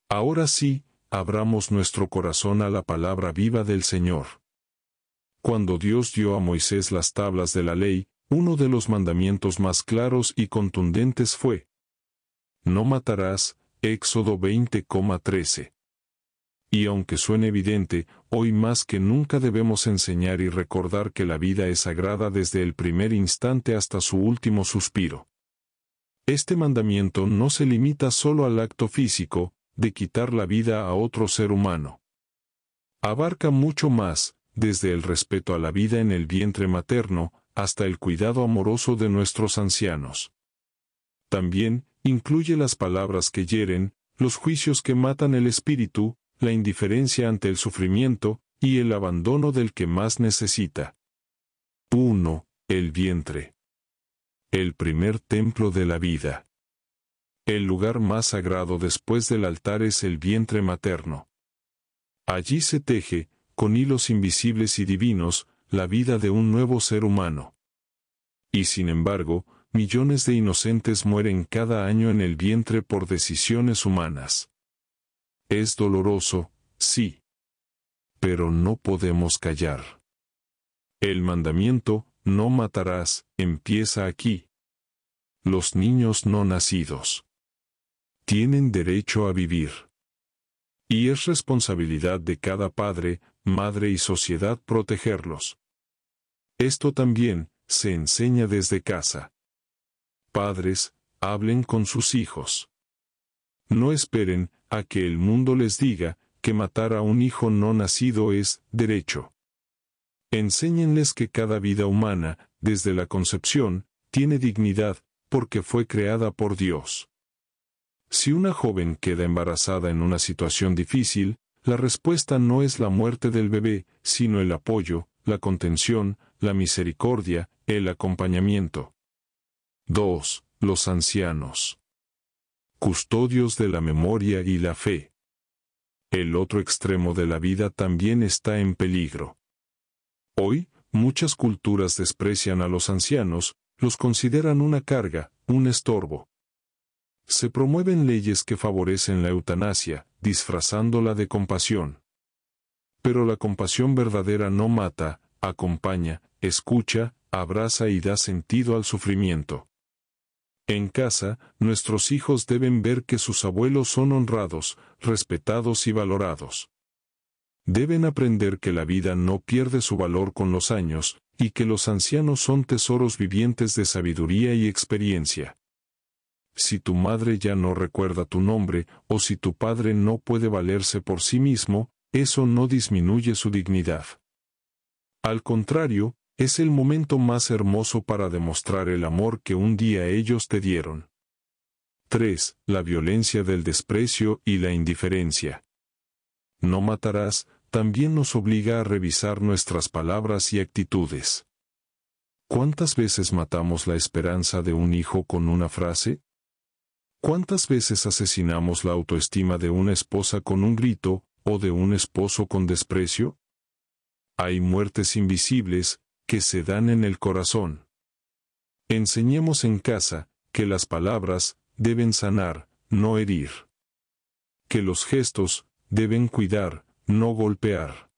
Ahora sí, abramos nuestro corazón a la palabra viva del Señor. Cuando Dios dio a Moisés las tablas de la ley, uno de los mandamientos más claros y contundentes fue: no matarás, Éxodo 20,13. Y aunque suene evidente, hoy más que nunca debemos enseñar y recordar que la vida es sagrada desde el primer instante hasta su último suspiro. Este mandamiento no se limita solo al acto físico, de quitar la vida a otro ser humano. Abarca mucho más, desde el respeto a la vida en el vientre materno, hasta el cuidado amoroso de nuestros ancianos. También, incluye las palabras que hieren, los juicios que matan el espíritu, la indiferencia ante el sufrimiento, y el abandono del que más necesita. 1. El vientre. El primer templo de la vida. El lugar más sagrado después del altar es el vientre materno. Allí se teje, con hilos invisibles y divinos, la vida de un nuevo ser humano. Y sin embargo, millones de inocentes mueren cada año en el vientre por decisiones humanas. Es doloroso, sí. Pero no podemos callar. El mandamiento, no matarás, empieza aquí. Los niños no nacidos tienen derecho a vivir. Y es responsabilidad de cada padre, madre y sociedad protegerlos. Esto también se enseña desde casa. Padres, hablen con sus hijos. No esperen a que el mundo les diga que matar a un hijo no nacido es derecho. Enséñenles que cada vida humana, desde la concepción, tiene dignidad, porque fue creada por Dios. Si una joven queda embarazada en una situación difícil, la respuesta no es la muerte del bebé, sino el apoyo, la contención, la misericordia, el acompañamiento. 2. Los ancianos. Custodios de la memoria y la fe. El otro extremo de la vida también está en peligro. Hoy, muchas culturas desprecian a los ancianos, los consideran una carga, un estorbo. Se promueven leyes que favorecen la eutanasia, disfrazándola de compasión. Pero la compasión verdadera no mata, acompaña, escucha, abraza y da sentido al sufrimiento. En casa, nuestros hijos deben ver que sus abuelos son honrados, respetados y valorados. Deben aprender que la vida no pierde su valor con los años, y que los ancianos son tesoros vivientes de sabiduría y experiencia. Si tu madre ya no recuerda tu nombre, o si tu padre no puede valerse por sí mismo, eso no disminuye su dignidad. Al contrario, es el momento más hermoso para demostrar el amor que un día ellos te dieron. 3. La violencia del desprecio y la indiferencia. No matarás, también nos obliga a revisar nuestras palabras y actitudes. ¿Cuántas veces matamos la esperanza de un hijo con una frase? ¿Cuántas veces asesinamos la autoestima de una esposa con un grito, o de un esposo con desprecio? Hay muertes invisibles, que se dan en el corazón. Enseñemos en casa, que las palabras deben sanar, no herir. Que los gestos deben cuidar, no golpear.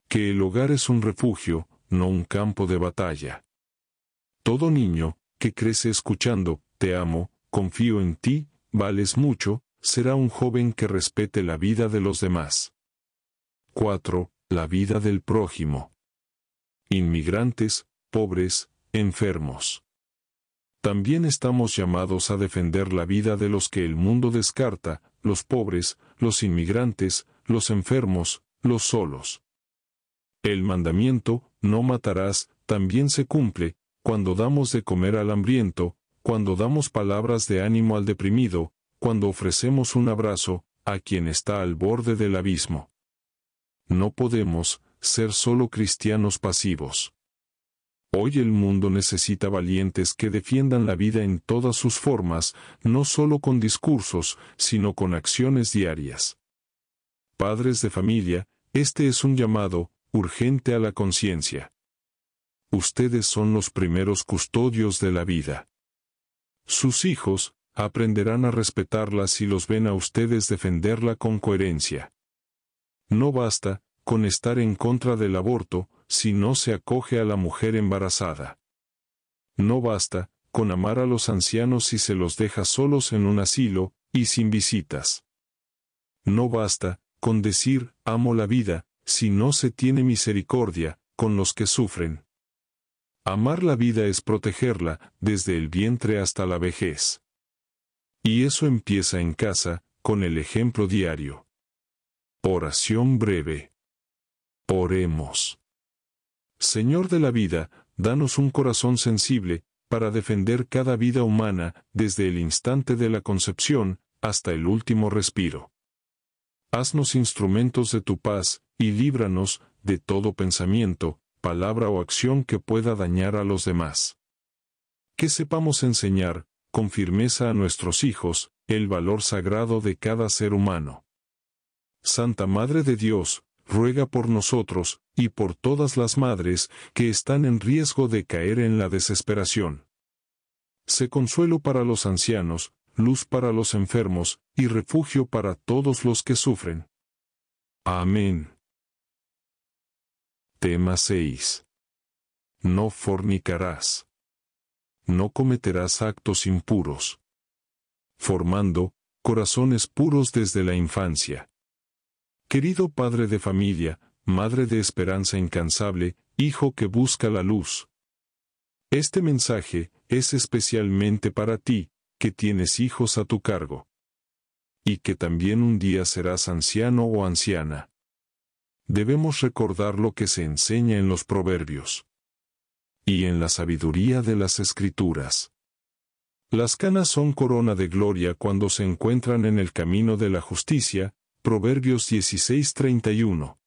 Que el hogar es un refugio, no un campo de batalla. Todo niño, que crece escuchando, te amo, confío en ti, vales mucho, será un joven que respete la vida de los demás. 4. La vida del prójimo. Inmigrantes, pobres, enfermos. También estamos llamados a defender la vida de los que el mundo descarta, los pobres, los inmigrantes, los enfermos, los solos. El mandamiento, no matarás, también se cumple, cuando damos de comer al hambriento, cuando damos palabras de ánimo al deprimido, cuando ofrecemos un abrazo a quien está al borde del abismo. No podemos ser solo cristianos pasivos. Hoy el mundo necesita valientes que defiendan la vida en todas sus formas, no solo con discursos, sino con acciones diarias. Padres de familia, este es un llamado urgente a la conciencia. Ustedes son los primeros custodios de la vida. Sus hijos aprenderán a respetarla si los ven a ustedes defenderla con coherencia. No basta con estar en contra del aborto si no se acoge a la mujer embarazada. No basta con amar a los ancianos si se los deja solos en un asilo y sin visitas. No basta con decir amo la vida si no se tiene misericordia con los que sufren. Amar la vida es protegerla desde el vientre hasta la vejez. Y eso empieza en casa, con el ejemplo diario. Oración breve. Oremos. Señor de la vida, danos un corazón sensible, para defender cada vida humana, desde el instante de la concepción, hasta el último respiro. Haznos instrumentos de tu paz, y líbranos de todo pensamiento, palabra o acción que pueda dañar a los demás. Que sepamos enseñar, con firmeza a nuestros hijos, el valor sagrado de cada ser humano. Santa Madre de Dios, ruega por nosotros, y por todas las madres, que están en riesgo de caer en la desesperación. Sé consuelo para los ancianos, luz para los enfermos, y refugio para todos los que sufren. Amén. Tema 6. No fornicarás. No cometerás actos impuros. Formando corazones puros desde la infancia. Querido padre de familia, madre de esperanza incansable, hijo que busca la luz. Este mensaje es especialmente para ti, que tienes hijos a tu cargo. Y que también un día serás anciano o anciana. Debemos recordar lo que se enseña en los proverbios. Y en la sabiduría de las Escrituras. Las canas son corona de gloria cuando se encuentran en el camino de la justicia, Proverbios 16:31.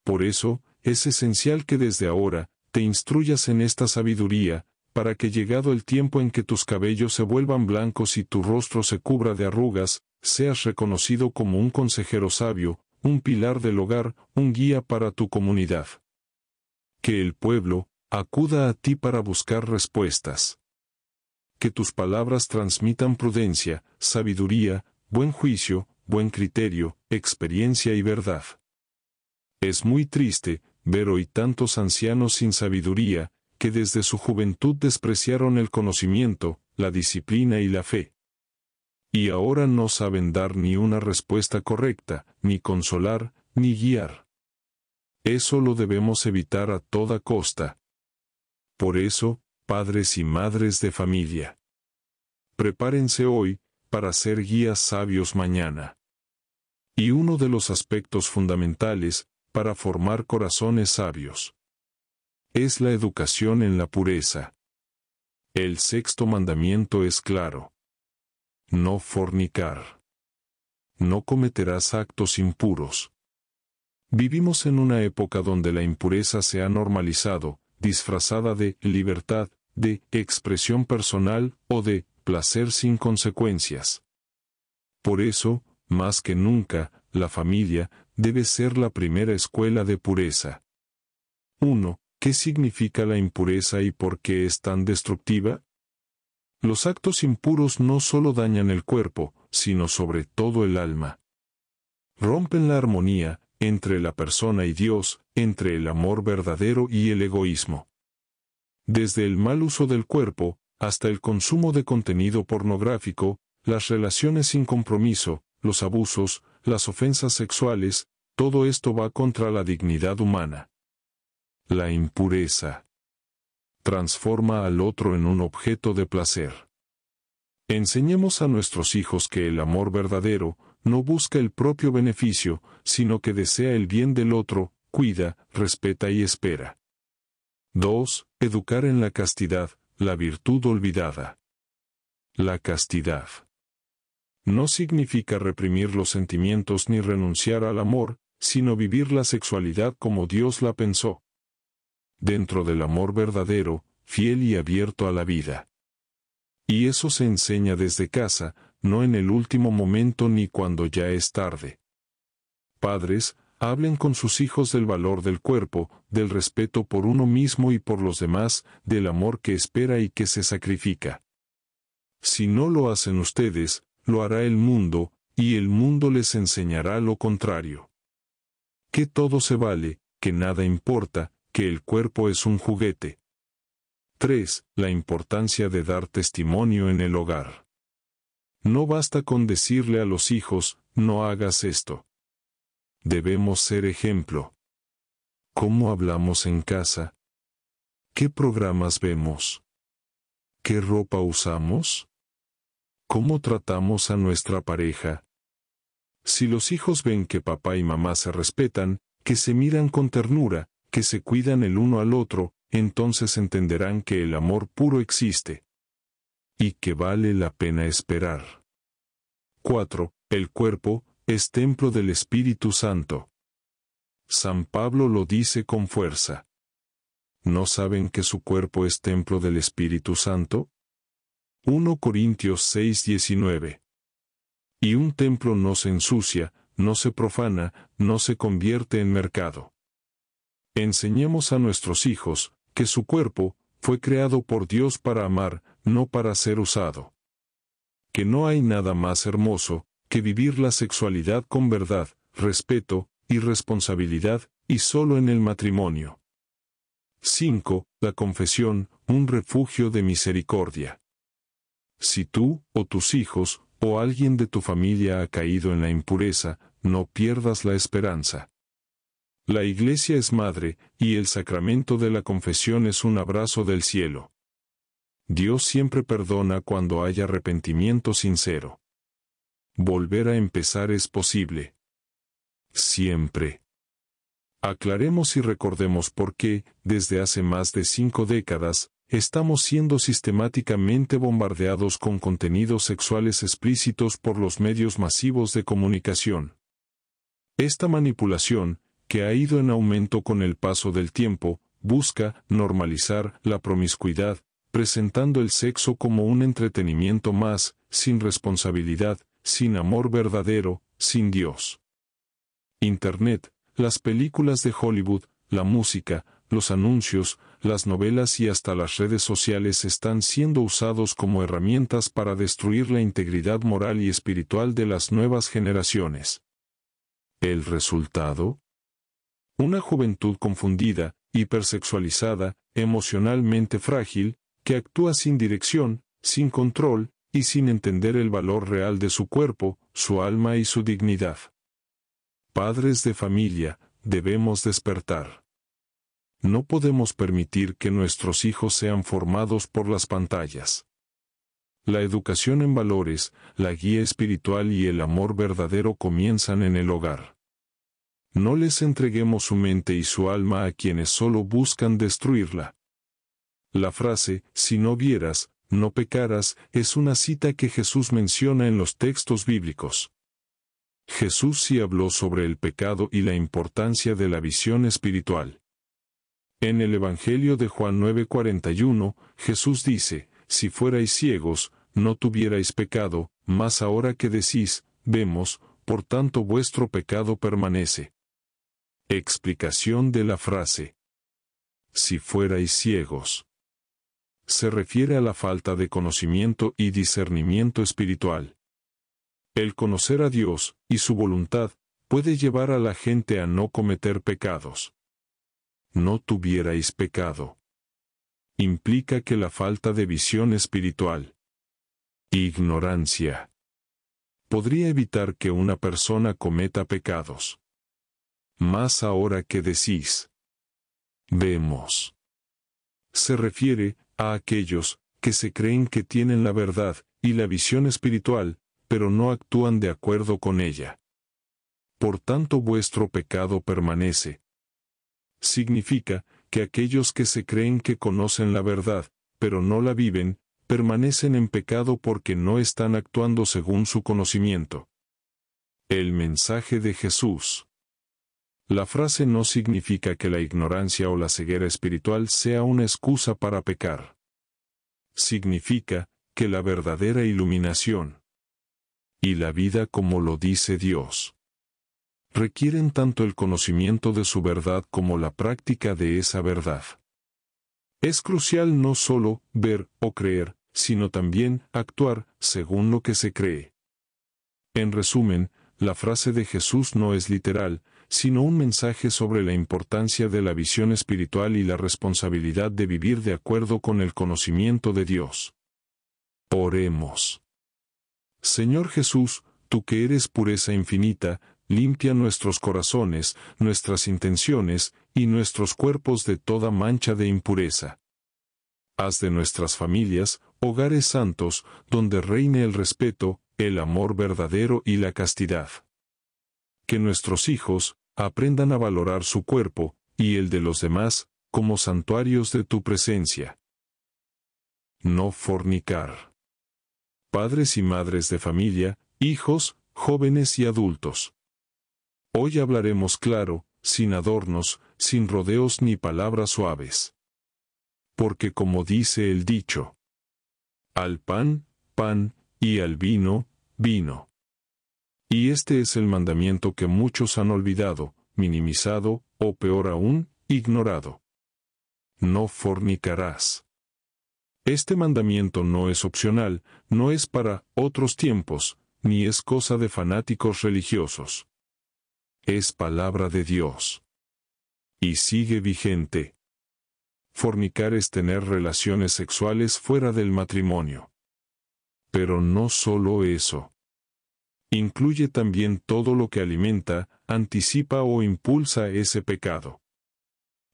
Por eso, es esencial que desde ahora, te instruyas en esta sabiduría, para que llegado el tiempo en que tus cabellos se vuelvan blancos y tu rostro se cubra de arrugas, seas reconocido como un consejero sabio, un pilar del hogar, un guía para tu comunidad. Que el pueblo acuda a ti para buscar respuestas. Que tus palabras transmitan prudencia, sabiduría, buen juicio, buen criterio, experiencia y verdad. Es muy triste ver hoy tantos ancianos sin sabiduría, que desde su juventud despreciaron el conocimiento, la disciplina y la fe. Y ahora no saben dar ni una respuesta correcta, ni consolar, ni guiar. Eso lo debemos evitar a toda costa. Por eso, padres y madres de familia, prepárense hoy, para ser guías sabios mañana. Y uno de los aspectos fundamentales, para formar corazones sabios, es la educación en la pureza. El sexto mandamiento es claro. No fornicar. No cometerás actos impuros. Vivimos en una época donde la impureza se ha normalizado, disfrazada de libertad, de expresión personal o de placer sin consecuencias. Por eso, más que nunca, la familia debe ser la primera escuela de pureza. 1. ¿Qué significa la impureza y por qué es tan destructiva? Los actos impuros no solo dañan el cuerpo, sino sobre todo el alma. Rompen la armonía entre la persona y Dios, entre el amor verdadero y el egoísmo. Desde el mal uso del cuerpo, hasta el consumo de contenido pornográfico, las relaciones sin compromiso, los abusos, las ofensas sexuales, todo esto va contra la dignidad humana. La impureza transforma al otro en un objeto de placer. Enseñemos a nuestros hijos que el amor verdadero no busca el propio beneficio, sino que desea el bien del otro, cuida, respeta y espera. 2. Educar en la castidad, la virtud olvidada. La castidad no significa reprimir los sentimientos ni renunciar al amor, sino vivir la sexualidad como Dios la pensó. Dentro del amor verdadero, fiel y abierto a la vida. Y eso se enseña desde casa, no en el último momento ni cuando ya es tarde. Padres, hablen con sus hijos del valor del cuerpo, del respeto por uno mismo y por los demás, del amor que espera y que se sacrifica. Si no lo hacen ustedes, lo hará el mundo, y el mundo les enseñará lo contrario. Que todo se vale, que nada importa, que el cuerpo es un juguete. 3. La importancia de dar testimonio en el hogar. No basta con decirle a los hijos, no hagas esto. Debemos ser ejemplo. ¿Cómo hablamos en casa? ¿Qué programas vemos? ¿Qué ropa usamos? ¿Cómo tratamos a nuestra pareja? Si los hijos ven que papá y mamá se respetan, que se miran con ternura, que se cuidan el uno al otro, entonces entenderán que el amor puro existe. Y que vale la pena esperar. 4. El cuerpo es templo del Espíritu Santo. San Pablo lo dice con fuerza. ¿No saben que su cuerpo es templo del Espíritu Santo? 1 Corintios 6:19. Y un templo no se ensucia, no se profana, no se convierte en mercado. Enseñemos a nuestros hijos que su cuerpo fue creado por Dios para amar, no para ser usado. Que no hay nada más hermoso que vivir la sexualidad con verdad, respeto y responsabilidad, y solo en el matrimonio. 5. La confesión, un refugio de misericordia. Si tú, o tus hijos, o alguien de tu familia ha caído en la impureza, no pierdas la esperanza. La Iglesia es madre, y el sacramento de la confesión es un abrazo del cielo. Dios siempre perdona cuando hay arrepentimiento sincero. Volver a empezar es posible. Siempre. Aclaremos y recordemos por qué, desde hace más de 5 décadas, estamos siendo sistemáticamente bombardeados con contenidos sexuales explícitos por los medios masivos de comunicación. Esta manipulación, que ha ido en aumento con el paso del tiempo, busca normalizar la promiscuidad, presentando el sexo como un entretenimiento más, sin responsabilidad, sin amor verdadero, sin Dios. Internet, las películas de Hollywood, la música, los anuncios, las novelas y hasta las redes sociales están siendo usados como herramientas para destruir la integridad moral y espiritual de las nuevas generaciones. ¿El resultado? Una juventud confundida, hipersexualizada, emocionalmente frágil, que actúa sin dirección, sin control, y sin entender el valor real de su cuerpo, su alma y su dignidad. Padres de familia, debemos despertar. No podemos permitir que nuestros hijos sean formados por las pantallas. La educación en valores, la guía espiritual y el amor verdadero comienzan en el hogar. No les entreguemos su mente y su alma a quienes solo buscan destruirla. La frase, si no vieras, no pecaras, es una cita que Jesús menciona en los textos bíblicos. Jesús sí habló sobre el pecado y la importancia de la visión espiritual. En el Evangelio de Juan 9:41, Jesús dice, si fuerais ciegos, no tuvierais pecado, mas ahora que decís, vemos, por tanto vuestro pecado permanece. Explicación de la frase. Si fuerais ciegos. Se refiere a la falta de conocimiento y discernimiento espiritual. El conocer a Dios y su voluntad puede llevar a la gente a no cometer pecados. No tuvierais pecado. Implica que la falta de visión espiritual, ignorancia, podría evitar que una persona cometa pecados. Mas ahora que decís, vemos. Se refiere a aquellos que se creen que tienen la verdad y la visión espiritual, pero no actúan de acuerdo con ella. Por tanto vuestro pecado permanece. Significa que aquellos que se creen que conocen la verdad, pero no la viven, permanecen en pecado porque no están actuando según su conocimiento. El mensaje de Jesús. La frase no significa que la ignorancia o la ceguera espiritual sea una excusa para pecar. Significa que la verdadera iluminación y la vida como lo dice Dios requieren tanto el conocimiento de su verdad como la práctica de esa verdad. Es crucial no solo ver o creer, sino también actuar según lo que se cree. En resumen, la frase de Jesús no es literal, sino un mensaje sobre la importancia de la visión espiritual y la responsabilidad de vivir de acuerdo con el conocimiento de Dios. Oremos. Señor Jesús, tú que eres pureza infinita, limpia nuestros corazones, nuestras intenciones y nuestros cuerpos de toda mancha de impureza. Haz de nuestras familias hogares santos, donde reine el respeto, el amor verdadero y la castidad. Que nuestros hijos aprendan a valorar su cuerpo y el de los demás como santuarios de tu presencia. No fornicar. Padres y madres de familia, hijos, jóvenes y adultos. Hoy hablaremos claro, sin adornos, sin rodeos ni palabras suaves. Porque como dice el dicho, al pan, pan, y al vino, vino. Y este es el mandamiento que muchos han olvidado, minimizado, o peor aún, ignorado. No fornicarás. Este mandamiento no es opcional, no es para otros tiempos, ni es cosa de fanáticos religiosos. Es palabra de Dios. Y sigue vigente. Fornicar es tener relaciones sexuales fuera del matrimonio. Pero no solo eso. Incluye también todo lo que alimenta, anticipa o impulsa ese pecado.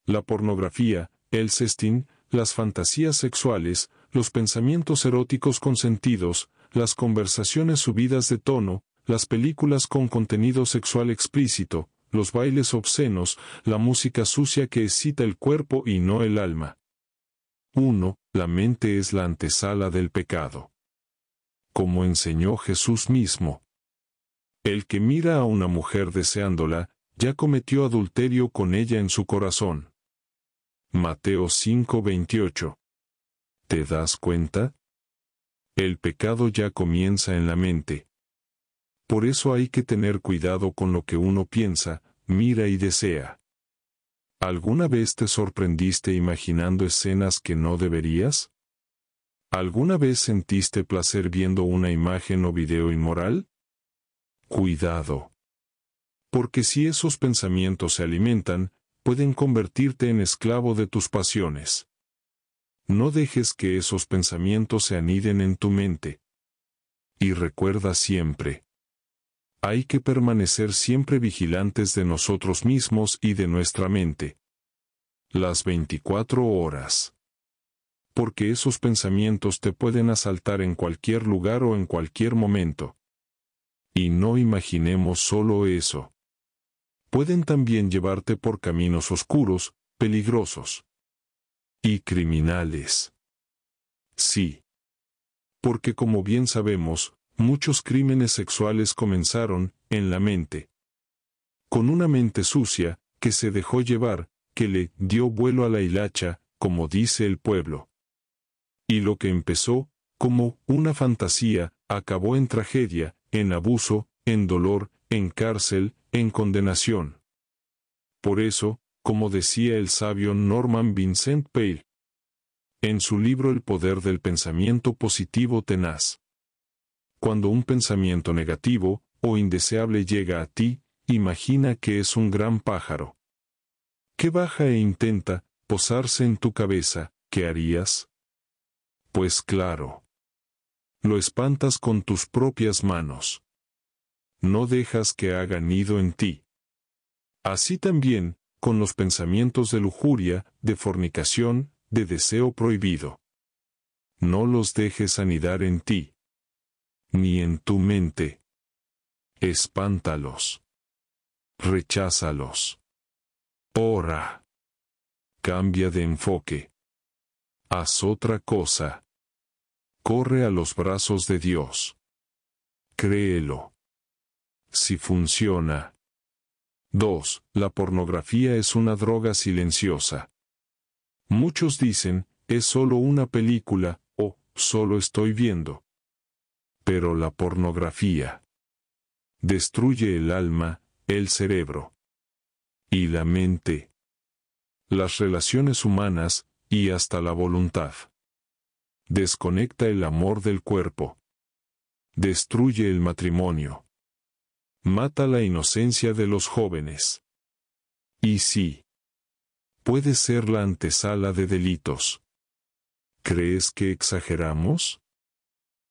La pornografía, el sexting, las fantasías sexuales, los pensamientos eróticos consentidos, las conversaciones subidas de tono, las películas con contenido sexual explícito, los bailes obscenos, la música sucia que excita el cuerpo y no el alma. 1. La mente es la antesala del pecado. Como enseñó Jesús mismo. El que mira a una mujer deseándola, ya cometió adulterio con ella en su corazón. Mateo 5:28. ¿Te das cuenta? El pecado ya comienza en la mente. Por eso hay que tener cuidado con lo que uno piensa, mira y desea. ¿Alguna vez te sorprendiste imaginando escenas que no deberías? ¿Alguna vez sentiste placer viendo una imagen o video inmoral? Cuidado. Porque si esos pensamientos se alimentan, pueden convertirte en esclavo de tus pasiones. No dejes que esos pensamientos se aniden en tu mente. Y recuerda siempre. Hay que permanecer siempre vigilantes de nosotros mismos y de nuestra mente. Las 24 horas. Porque esos pensamientos te pueden asaltar en cualquier lugar o en cualquier momento. Y no imaginemos solo eso. Pueden también llevarte por caminos oscuros, peligrosos y criminales. Sí. Porque como bien sabemos, muchos crímenes sexuales comenzaron en la mente. Con una mente sucia, que se dejó llevar, que le dio vuelo a la hilacha, como dice el pueblo. Y lo que empezó como una fantasía, acabó en tragedia, en abuso, en dolor, en cárcel, en condenación. Por eso, como decía el sabio Norman Vincent Peale en su libro El poder del pensamiento positivo tenaz, cuando un pensamiento negativo o indeseable llega a ti, imagina que es un gran pájaro que baja e intenta posarse en tu cabeza. ¿Qué harías? Pues claro, lo espantas con tus propias manos. No dejas que haga nido en ti. Así también, con los pensamientos de lujuria, de fornicación, de deseo prohibido. No los dejes anidar en ti, ni en tu mente. Espántalos. Recházalos. Ora. Cambia de enfoque. Haz otra cosa. Corre a los brazos de Dios. Créelo. Si funciona. 2. La pornografía es una droga silenciosa. Muchos dicen, es solo una película, o, solo estoy viendo. Pero la pornografía destruye el alma, el cerebro y la mente, las relaciones humanas, y hasta la voluntad. Desconecta el amor del cuerpo. Destruye el matrimonio. Mata la inocencia de los jóvenes. Y sí, puede ser la antesala de delitos. ¿Crees que exageramos?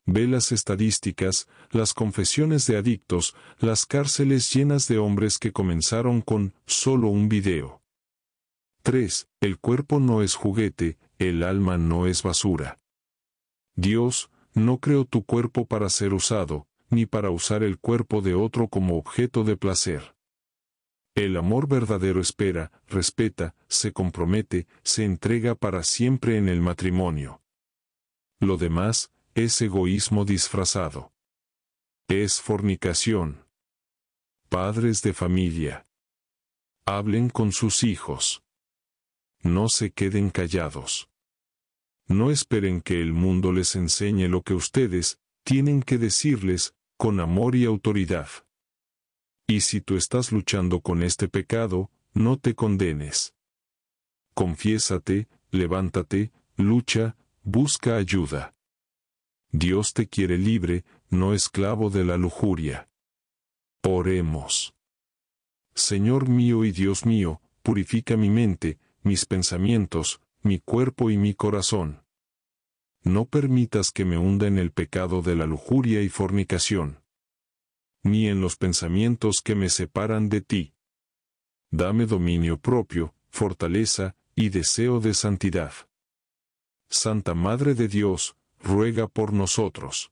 Ve las estadísticas, las confesiones de adictos, las cárceles llenas de hombres que comenzaron con solo un video. 3. El cuerpo no es juguete, el alma no es basura. Dios no creó tu cuerpo para ser usado, ni para usar el cuerpo de otro como objeto de placer. El amor verdadero espera, respeta, se compromete, se entrega para siempre en el matrimonio. Lo demás es egoísmo disfrazado. Es fornicación. Padres de familia, hablen con sus hijos. No se queden callados. No esperen que el mundo les enseñe lo que ustedes tienen que decirles, con amor y autoridad. Y si tú estás luchando con este pecado, no te condenes. Confiésate, levántate, lucha, busca ayuda. Dios te quiere libre, no esclavo de la lujuria. Oremos. Señor mío y Dios mío, purifica mi mente, mis pensamientos, mi cuerpo y mi corazón. No permitas que me hunda en el pecado de la lujuria y fornicación, ni en los pensamientos que me separan de ti. Dame dominio propio, fortaleza y deseo de santidad. Santa Madre de Dios, ruega por nosotros.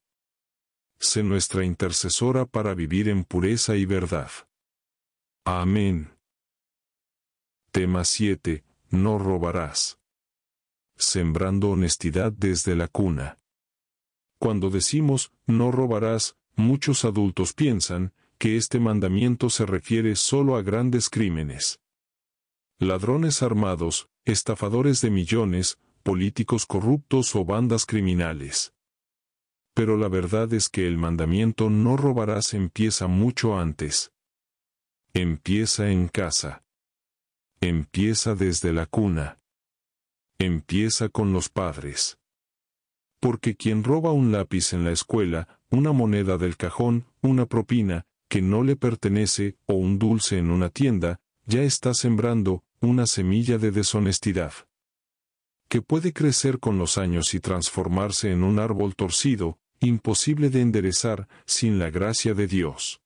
Sé nuestra intercesora para vivir en pureza y verdad. Amén. Tema 7. No robarás. Sembrando honestidad desde la cuna. Cuando decimos, no robarás, muchos adultos piensan que este mandamiento se refiere solo a grandes crímenes. Ladrones armados, estafadores de millones, políticos corruptos o bandas criminales. Pero la verdad es que el mandamiento no robarás empieza mucho antes. Empieza en casa. Empieza desde la cuna. Empieza con los padres. Porque quien roba un lápiz en la escuela, una moneda del cajón, una propina, que no le pertenece, o un dulce en una tienda, ya está sembrando una semilla de deshonestidad, que puede crecer con los años y transformarse en un árbol torcido, imposible de enderezar, sin la gracia de Dios.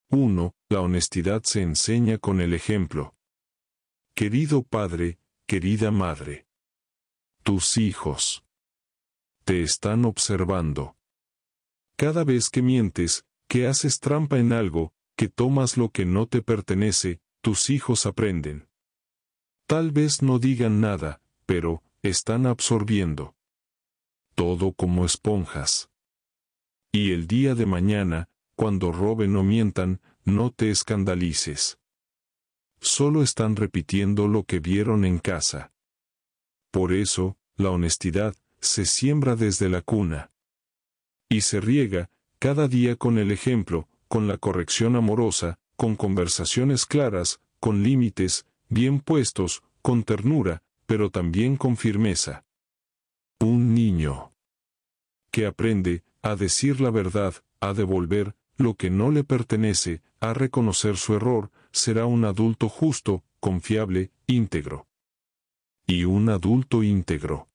1. La honestidad se enseña con el ejemplo. Querido padre, querida madre, tus hijos te están observando. Cada vez que mientes, que haces trampa en algo, que tomas lo que no te pertenece, tus hijos aprenden. Tal vez no digan nada, pero están absorbiendo todo como esponjas. Y el día de mañana, cuando roben o mientan, no te escandalices. Solo están repitiendo lo que vieron en casa. Por eso, la honestidad se siembra desde la cuna. Y se riega, cada día con el ejemplo, con la corrección amorosa, con conversaciones claras, con límites, bien puestos, con ternura, pero también con firmeza. Un niño que aprende a decir la verdad, a devolver lo que no le pertenece, a reconocer su error, será un adulto justo, confiable, íntegro. Y un adulto íntegro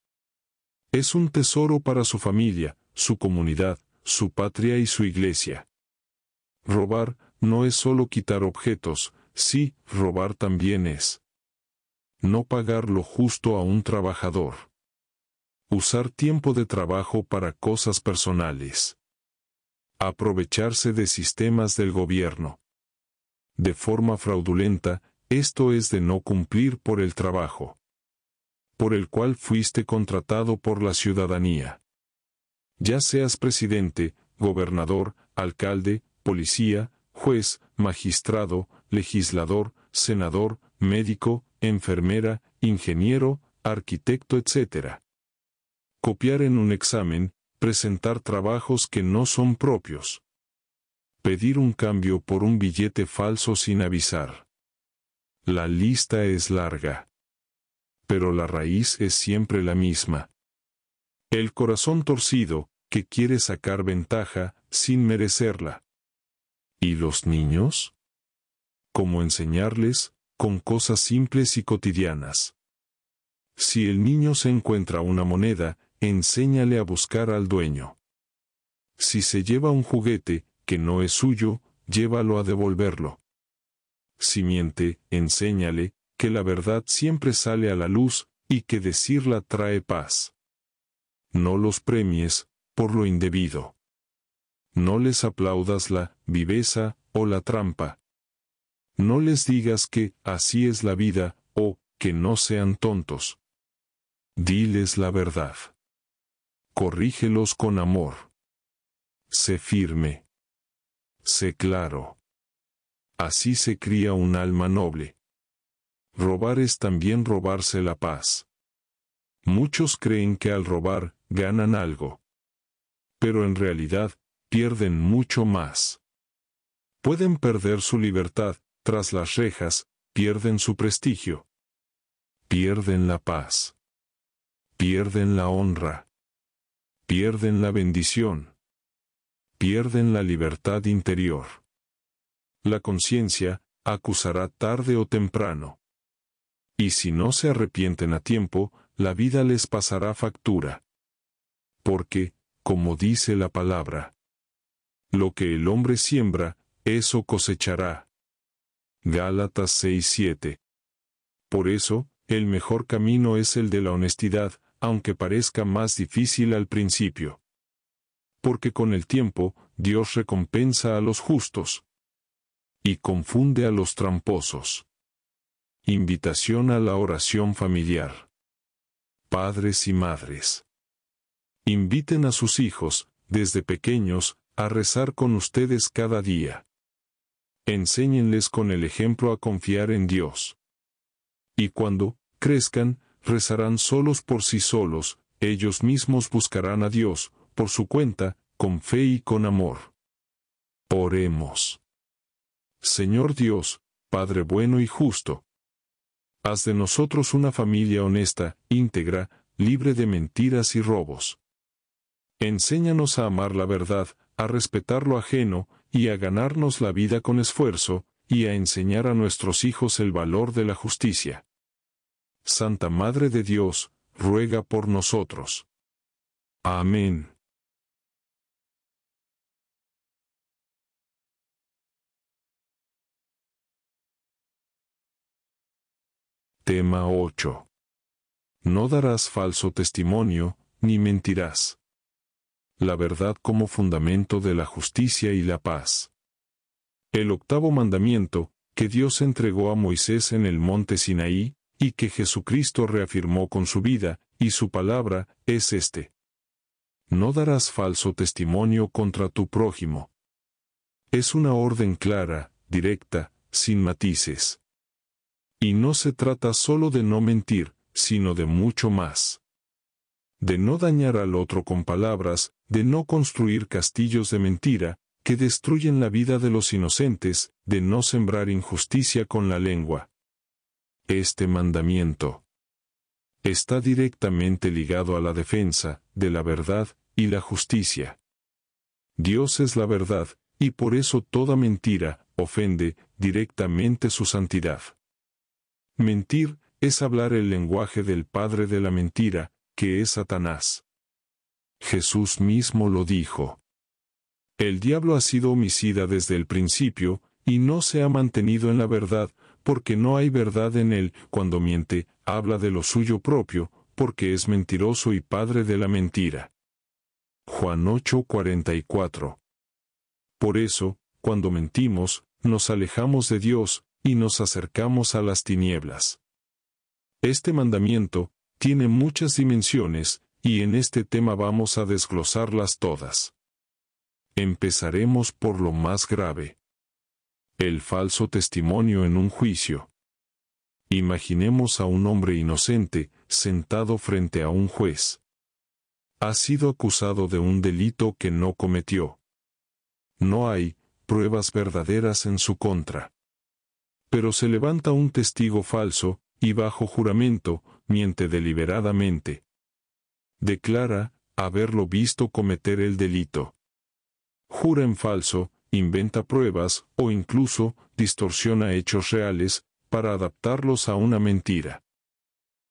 es un tesoro para su familia, su comunidad, su patria y su iglesia. Robar no es solo quitar objetos, sí, robar también es no pagar lo justo a un trabajador. Usar tiempo de trabajo para cosas personales. Aprovecharse de sistemas del gobierno. De forma fraudulenta, esto es de no cumplir por el trabajo por el cual fuiste contratado por la ciudadanía. Ya seas presidente, gobernador, alcalde, policía, juez, magistrado, legislador, senador, médico, enfermera, ingeniero, arquitecto, etc. Copiar en un examen, presentar trabajos que no son propios. Pedir un cambio por un billete falso sin avisar. La lista es larga. Pero la raíz es siempre la misma. El corazón torcido, que quiere sacar ventaja, sin merecerla. ¿Y los niños? ¿Cómo enseñarles? Con cosas simples y cotidianas. Si el niño se encuentra una moneda, enséñale a buscar al dueño. Si se lleva un juguete, que no es suyo, llévalo a devolverlo. Si miente, enséñale que la verdad siempre sale a la luz, y que decirla trae paz. No los premies por lo indebido. No les aplaudas la viveza o la trampa. No les digas que así es la vida, o que no sean tontos. Diles la verdad. Corrígelos con amor. Sé firme. Sé claro. Así se cría un alma noble. Robar es también robarse la paz. Muchos creen que al robar, ganan algo. Pero en realidad, pierden mucho más. Pueden perder su libertad, tras las rejas, pierden su prestigio. Pierden la paz. Pierden la honra. Pierden la bendición. Pierden la libertad interior. La conciencia acusará tarde o temprano. Y si no se arrepienten a tiempo, la vida les pasará factura. Porque, como dice la palabra, lo que el hombre siembra, eso cosechará. Gálatas 6:7. Por eso, el mejor camino es el de la honestidad, aunque parezca más difícil al principio. Porque con el tiempo, Dios recompensa a los justos. Y confunde a los tramposos. Invitación a la oración familiar. Padres y madres. Inviten a sus hijos, desde pequeños, a rezar con ustedes cada día. Enséñenles con el ejemplo a confiar en Dios. Y cuando crezcan, rezarán solos por sí solos, ellos mismos buscarán a Dios, por su cuenta, con fe y con amor. Oremos. Señor Dios, Padre bueno y justo, haz de nosotros una familia honesta, íntegra, libre de mentiras y robos. Enséñanos a amar la verdad, a respetar lo ajeno, y a ganarnos la vida con esfuerzo, y a enseñar a nuestros hijos el valor de la justicia. Santa Madre de Dios, ruega por nosotros. Amén. Tema 8. No darás falso testimonio, ni mentirás. La verdad como fundamento de la justicia y la paz. El octavo mandamiento, que Dios entregó a Moisés en el monte Sinaí, y que Jesucristo reafirmó con su vida, y su palabra, es este. No darás falso testimonio contra tu prójimo. Es una orden clara, directa, sin matices. Y no se trata solo de no mentir, sino de mucho más. de no dañar al otro con palabras, de no construir castillos de mentira, que destruyen la vida de los inocentes, de no sembrar injusticia con la lengua. Este mandamiento está directamente ligado a la defensa de la verdad y la justicia. Dios es la verdad, y por eso toda mentira ofende directamente su santidad. Mentir es hablar el lenguaje del padre de la mentira, que es Satanás. Jesús mismo lo dijo. El diablo ha sido homicida desde el principio, y no se ha mantenido en la verdad, porque no hay verdad en él. Cuando miente, habla de lo suyo propio, porque es mentiroso y padre de la mentira. Juan 8:44. Por eso, cuando mentimos, nos alejamos de Dios, y nos acercamos a las tinieblas. Este mandamiento tiene muchas dimensiones, y en este tema vamos a desglosarlas todas. Empezaremos por lo más grave. El falso testimonio en un juicio. Imaginemos a un hombre inocente, sentado frente a un juez. Ha sido acusado de un delito que no cometió. No hay pruebas verdaderas en su contra. Pero se levanta un testigo falso, y bajo juramento, miente deliberadamente. Declara haberlo visto cometer el delito. Jura en falso, inventa pruebas, o incluso distorsiona hechos reales, para adaptarlos a una mentira.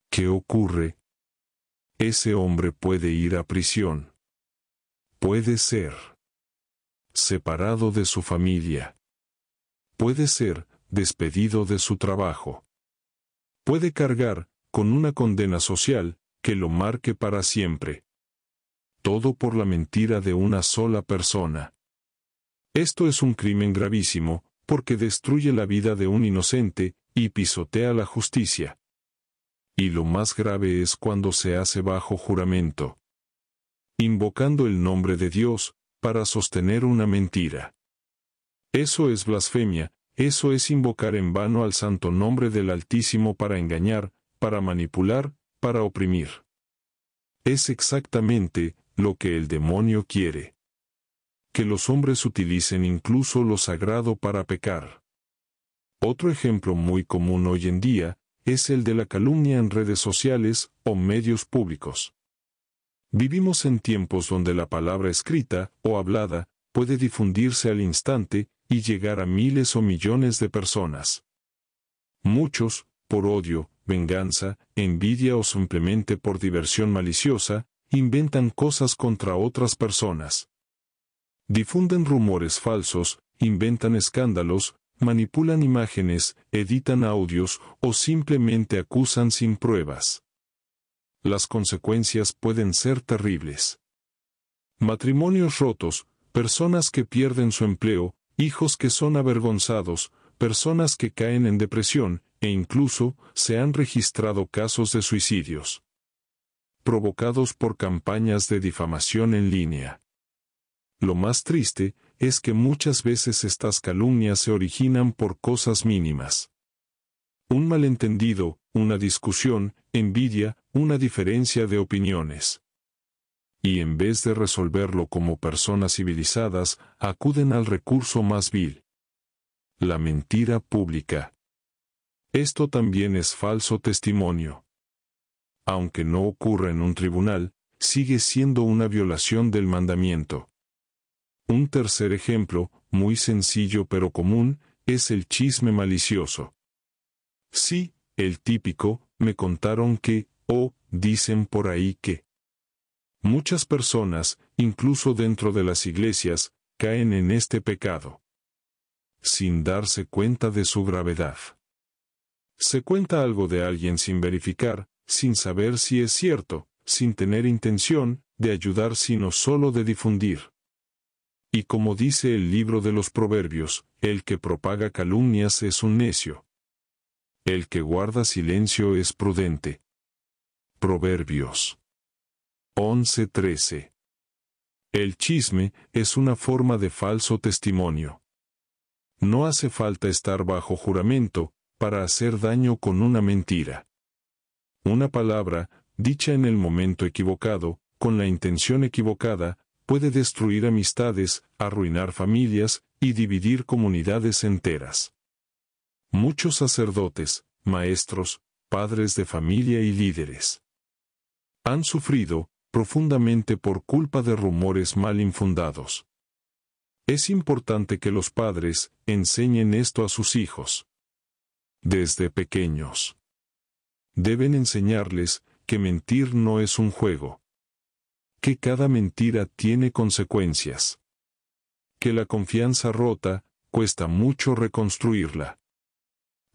¿Qué ocurre? Ese hombre puede ir a prisión. Puede ser separado de su familia. Puede ser despedido de su trabajo. Puede cargar con una condena social que lo marque para siempre. Todo por la mentira de una sola persona. Esto es un crimen gravísimo, porque destruye la vida de un inocente y pisotea la justicia. Y lo más grave es cuando se hace bajo juramento, invocando el nombre de Dios para sostener una mentira. Eso es blasfemia, eso es invocar en vano al santo nombre del Altísimo para engañar, para manipular, para oprimir. Es exactamente lo que el demonio quiere. Que los hombres utilicen incluso lo sagrado para pecar. Otro ejemplo muy común hoy en día es el de la calumnia en redes sociales o medios públicos. Vivimos en tiempos donde la palabra escrita o hablada puede difundirse al instante y llegar a miles o millones de personas. Muchos, por odio, venganza, envidia o simplemente por diversión maliciosa, inventan cosas contra otras personas. Difunden rumores falsos, inventan escándalos, manipulan imágenes, editan audios o simplemente acusan sin pruebas. Las consecuencias pueden ser terribles. Matrimonios rotos, personas que pierden su empleo, hijos que son avergonzados, personas que caen en depresión, e incluso se han registrado casos de suicidios provocados por campañas de difamación en línea. Lo más triste es que muchas veces estas calumnias se originan por cosas mínimas. Un malentendido, una discusión, envidia, una diferencia de opiniones. Y en vez de resolverlo como personas civilizadas, acuden al recurso más vil: la mentira pública. Esto también es falso testimonio. Aunque no ocurra en un tribunal, sigue siendo una violación del mandamiento. Un tercer ejemplo, muy sencillo pero común, es el chisme malicioso. Sí, el típico, me contaron que, o dicen por ahí que. Muchas personas, incluso dentro de las iglesias, caen en este pecado, sin darse cuenta de su gravedad. Se cuenta algo de alguien sin verificar, sin saber si es cierto, sin tener intención de ayudar sino solo de difundir. Y como dice el libro de los Proverbios, el que propaga calumnias es un necio. El que guarda silencio es prudente. Proverbios 11:13. El chisme es una forma de falso testimonio. No hace falta estar bajo juramento para hacer daño con una mentira. Una palabra dicha en el momento equivocado, con la intención equivocada, puede destruir amistades, arruinar familias y dividir comunidades enteras. Muchos sacerdotes, maestros, padres de familia y líderes han sufrido profundamente por culpa de rumores mal infundados. Es importante que los padres enseñen esto a sus hijos desde pequeños. Deben enseñarles que mentir no es un juego, que cada mentira tiene consecuencias, que la confianza rota cuesta mucho reconstruirla,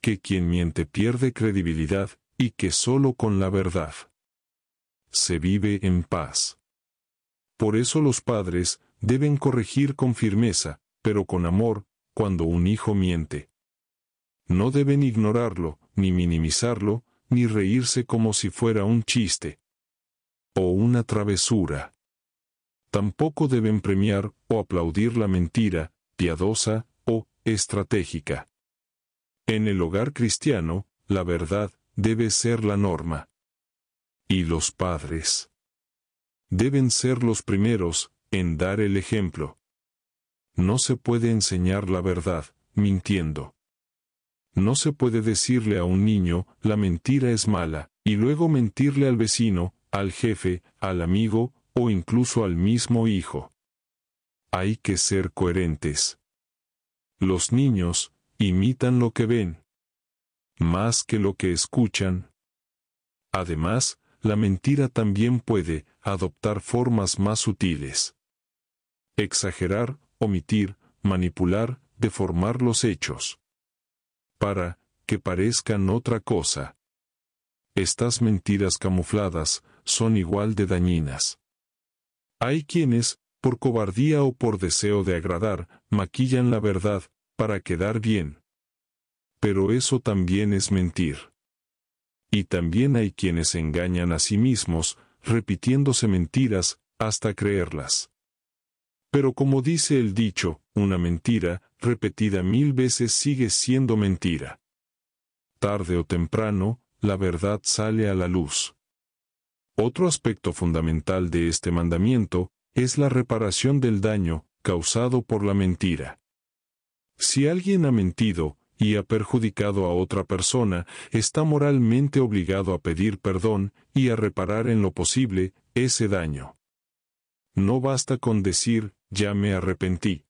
que quien miente pierde credibilidad y que solo con la verdad se vive en paz. Por eso los padres deben corregir con firmeza, pero con amor, cuando un hijo miente. No deben ignorarlo, ni minimizarlo, ni reírse como si fuera un chiste o una travesura. Tampoco deben premiar o aplaudir la mentira, piadosa o estratégica. En el hogar cristiano, la verdad debe ser la norma. Y los padres deben ser los primeros en dar el ejemplo. No se puede enseñar la verdad mintiendo. No se puede decirle a un niño, la mentira es mala, y luego mentirle al vecino, al jefe, al amigo, o incluso al mismo hijo. Hay que ser coherentes. Los niños imitan lo que ven, más que lo que escuchan. Además, la mentira también puede adoptar formas más sutiles. Exagerar, omitir, manipular, deformar los hechos para que parezcan otra cosa. Estas mentiras camufladas son igual de dañinas. Hay quienes, por cobardía o por deseo de agradar, maquillan la verdad para quedar bien. Pero eso también es mentir. Y también hay quienes engañan a sí mismos, repitiéndose mentiras hasta creerlas. Pero como dice el dicho, una mentira, repetida 1000 veces sigue siendo mentira. Tarde o temprano, la verdad sale a la luz. Otro aspecto fundamental de este mandamiento es la reparación del daño causado por la mentira. Si alguien ha mentido y ha perjudicado a otra persona, está moralmente obligado a pedir perdón y a reparar en lo posible ese daño. No basta con decir, ya me arrepentí.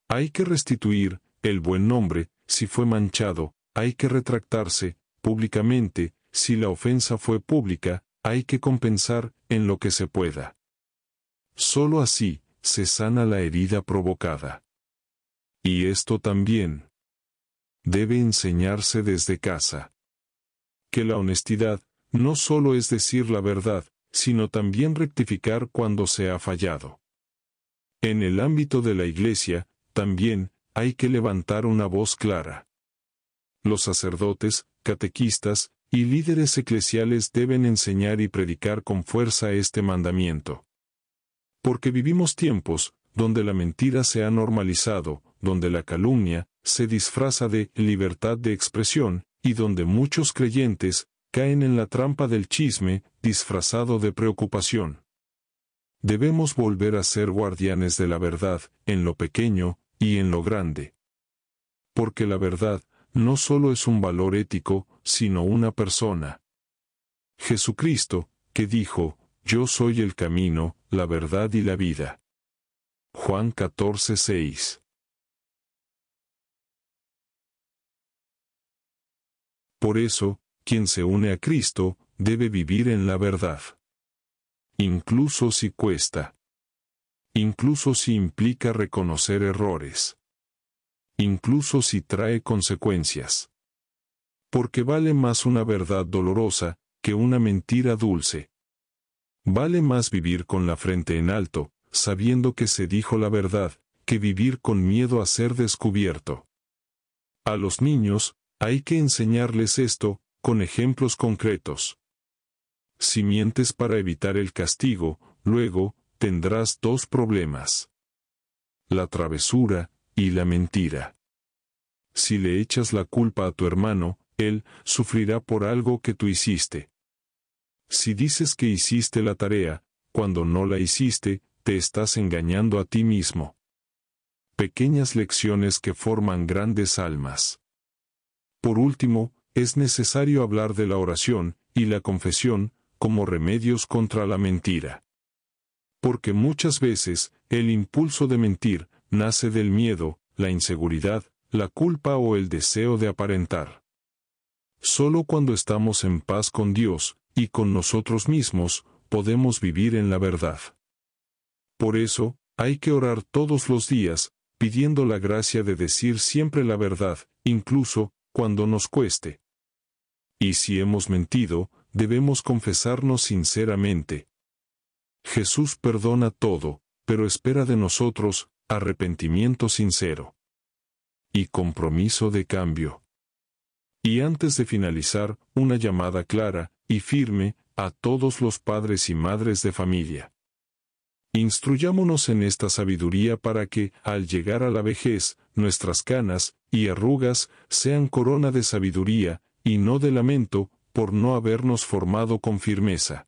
Hay que restituir el buen nombre, si fue manchado, hay que retractarse públicamente, si la ofensa fue pública, hay que compensar en lo que se pueda. Solo así se sana la herida provocada. Y esto también debe enseñarse desde casa. Que la honestidad no solo es decir la verdad, sino también rectificar cuando se ha fallado. En el ámbito de la Iglesia, también hay que levantar una voz clara. Los sacerdotes, catequistas y líderes eclesiales deben enseñar y predicar con fuerza este mandamiento. Porque vivimos tiempos donde la mentira se ha normalizado, donde la calumnia se disfraza de libertad de expresión, y donde muchos creyentes caen en la trampa del chisme disfrazado de preocupación. Debemos volver a ser guardianes de la verdad, en lo pequeño y en lo grande. Porque la verdad no solo es un valor ético, sino una persona. Jesucristo, que dijo, yo soy el camino, la verdad y la vida. Juan 14:6. Por eso, quien se une a Cristo, debe vivir en la verdad. Incluso si cuesta. Incluso si implica reconocer errores. Incluso si trae consecuencias. Porque vale más una verdad dolorosa que una mentira dulce. Vale más vivir con la frente en alto, sabiendo que se dijo la verdad, que vivir con miedo a ser descubierto. A los niños, hay que enseñarles esto, con ejemplos concretos. Si mientes para evitar el castigo, luego, tendrás dos problemas: la travesura y la mentira. Si le echas la culpa a tu hermano, él sufrirá por algo que tú hiciste. Si dices que hiciste la tarea, cuando no la hiciste, te estás engañando a ti mismo. Pequeñas lecciones que forman grandes almas. Por último, es necesario hablar de la oración y la confesión como remedios contra la mentira. Porque muchas veces, el impulso de mentir nace del miedo, la inseguridad, la culpa o el deseo de aparentar. Solo cuando estamos en paz con Dios y con nosotros mismos, podemos vivir en la verdad. Por eso, hay que orar todos los días, pidiendo la gracia de decir siempre la verdad, incluso cuando nos cueste. Y si hemos mentido, debemos confesarnos sinceramente. Jesús perdona todo, pero espera de nosotros arrepentimiento sincero y compromiso de cambio. Y antes de finalizar, una llamada clara y firme a todos los padres y madres de familia. Instruyámonos en esta sabiduría para que, al llegar a la vejez, nuestras canas y arrugas sean corona de sabiduría, y no de lamento, por no habernos formado con firmeza.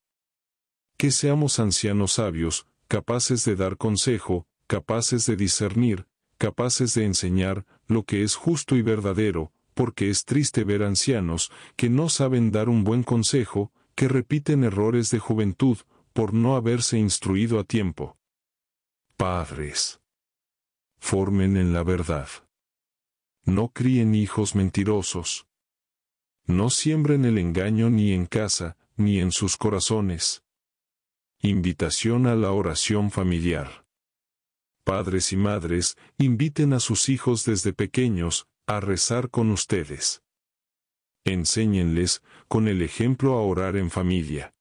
Que seamos ancianos sabios, capaces de dar consejo, capaces de discernir, capaces de enseñar lo que es justo y verdadero, porque es triste ver ancianos que no saben dar un buen consejo, que repiten errores de juventud, por no haberse instruido a tiempo. Padres, formen en la verdad. No críen hijos mentirosos. No siembren el engaño ni en casa, ni en sus corazones. Invitación a la oración familiar. Padres y madres, inviten a sus hijos desde pequeños a rezar con ustedes. Enséñenles, con el ejemplo, a orar en familia.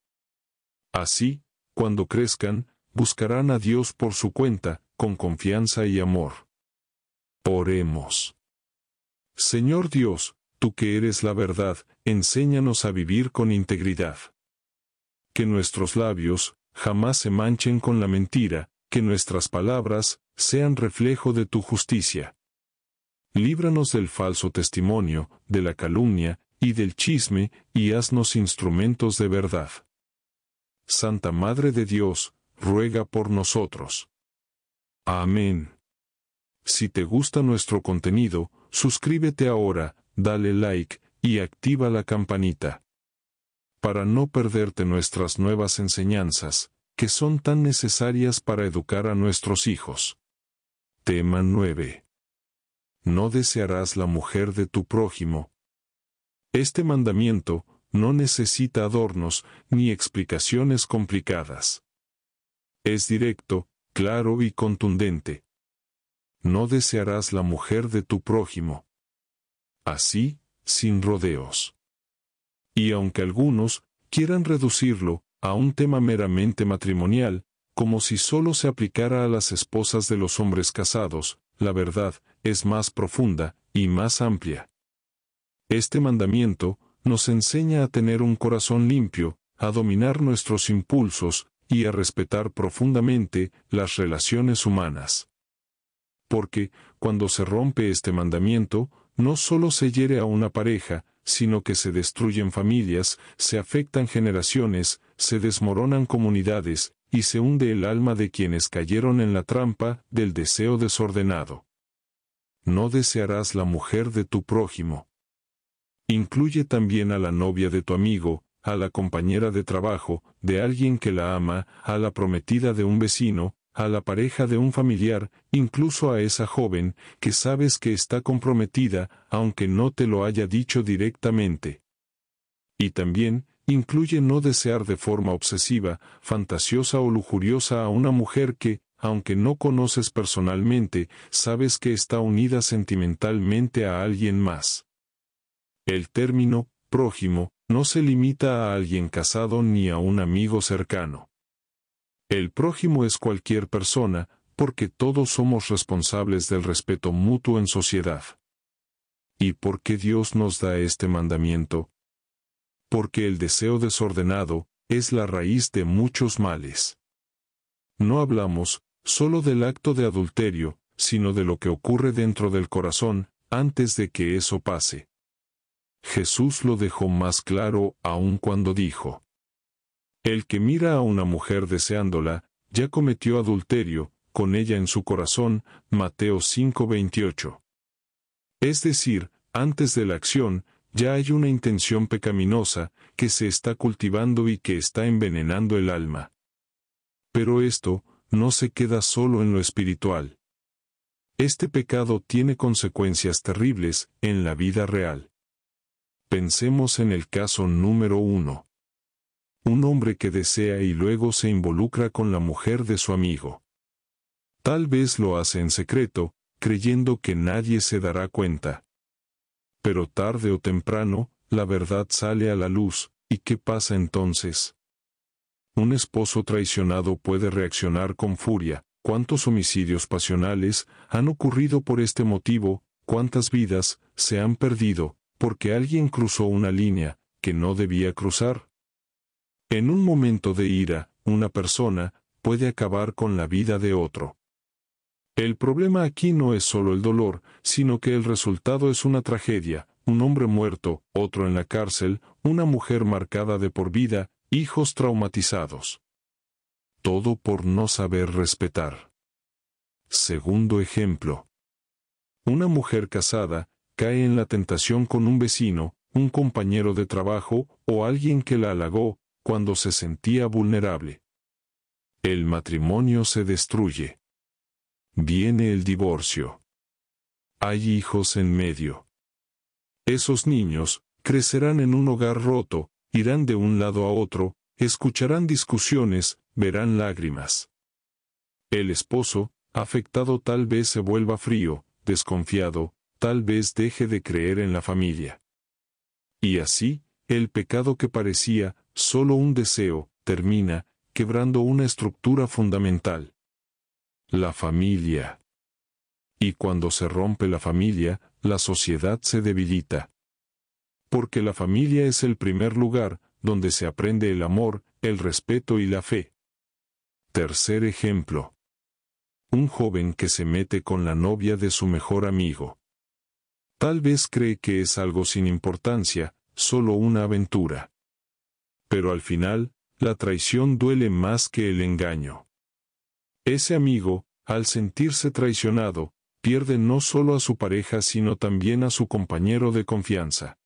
Así, cuando crezcan, buscarán a Dios por su cuenta, con confianza y amor. Oremos. Señor Dios, tú que eres la verdad, enséñanos a vivir con integridad. Que nuestros labios jamás se manchen con la mentira, que nuestras palabras sean reflejo de tu justicia. Líbranos del falso testimonio, de la calumnia y del chisme, y haznos instrumentos de verdad. Santa Madre de Dios, ruega por nosotros. Amén. Si te gusta nuestro contenido, suscríbete ahora, dale like, y activa la campanita. Para no perderte nuestras nuevas enseñanzas, que son tan necesarias para educar a nuestros hijos. Tema 9. No desearás la mujer de tu prójimo. Este mandamiento no necesita adornos ni explicaciones complicadas. Es directo, claro y contundente. No desearás la mujer de tu prójimo. Así, sin rodeos. Y aunque algunos quieran reducirlo a un tema meramente matrimonial, como si solo se aplicara a las esposas de los hombres casados, la verdad es más profunda y más amplia. Este mandamiento nos enseña a tener un corazón limpio, a dominar nuestros impulsos y a respetar profundamente las relaciones humanas. Porque, cuando se rompe este mandamiento, no solo se hiere a una pareja, sino que se destruyen familias, se afectan generaciones, se desmoronan comunidades, y se hunde el alma de quienes cayeron en la trampa del deseo desordenado. No desearás la mujer de tu prójimo. Incluye también a la novia de tu amigo, a la compañera de trabajo, de alguien que la ama, a la prometida de un vecino, a la pareja de un familiar, incluso a esa joven que sabes que está comprometida, aunque no te lo haya dicho directamente. Y también incluye no desear de forma obsesiva, fantasiosa o lujuriosa a una mujer que, aunque no conoces personalmente, sabes que está unida sentimentalmente a alguien más. El término prójimo no se limita a alguien casado ni a un amigo cercano. El prójimo es cualquier persona, porque todos somos responsables del respeto mutuo en sociedad. ¿Y por qué Dios nos da este mandamiento? Porque el deseo desordenado es la raíz de muchos males. No hablamos solo del acto de adulterio, sino de lo que ocurre dentro del corazón, antes de que eso pase. Jesús lo dejó más claro aún cuando dijo: El que mira a una mujer deseándola, ya cometió adulterio con ella en su corazón. Mateo 5:28. Es decir, antes de la acción, ya hay una intención pecaminosa que se está cultivando y que está envenenando el alma. Pero esto no se queda solo en lo espiritual. Este pecado tiene consecuencias terribles en la vida real. Pensemos en el caso número 1. Un hombre que desea y luego se involucra con la mujer de su amigo. Tal vez lo hace en secreto, creyendo que nadie se dará cuenta. Pero tarde o temprano, la verdad sale a la luz, ¿y qué pasa entonces? Un esposo traicionado puede reaccionar con furia. ¿Cuántos homicidios pasionales han ocurrido por este motivo? ¿Cuántas vidas se han perdido porque alguien cruzó una línea que no debía cruzar? En un momento de ira, una persona puede acabar con la vida de otro. El problema aquí no es solo el dolor, sino que el resultado es una tragedia: un hombre muerto, otro en la cárcel, una mujer marcada de por vida, hijos traumatizados. Todo por no saber respetar. Segundo ejemplo. Una mujer casada cae en la tentación con un vecino, un compañero de trabajo o alguien que la halagó cuando se sentía vulnerable. El matrimonio se destruye. Viene el divorcio. Hay hijos en medio. Esos niños crecerán en un hogar roto, irán de un lado a otro, escucharán discusiones, verán lágrimas. El esposo, afectado, tal vez se vuelva frío, desconfiado, tal vez deje de creer en la familia. Y así, el pecado que parecía solo un deseo, termina quebrando una estructura fundamental: la familia. Y cuando se rompe la familia, la sociedad se debilita. Porque la familia es el primer lugar donde se aprende el amor, el respeto y la fe. Tercer ejemplo. Un joven que se mete con la novia de su mejor amigo. Tal vez cree que es algo sin importancia, solo una aventura. Pero al final, la traición duele más que el engaño. Ese amigo, al sentirse traicionado, pierde no solo a su pareja sino también a su compañero de confianza.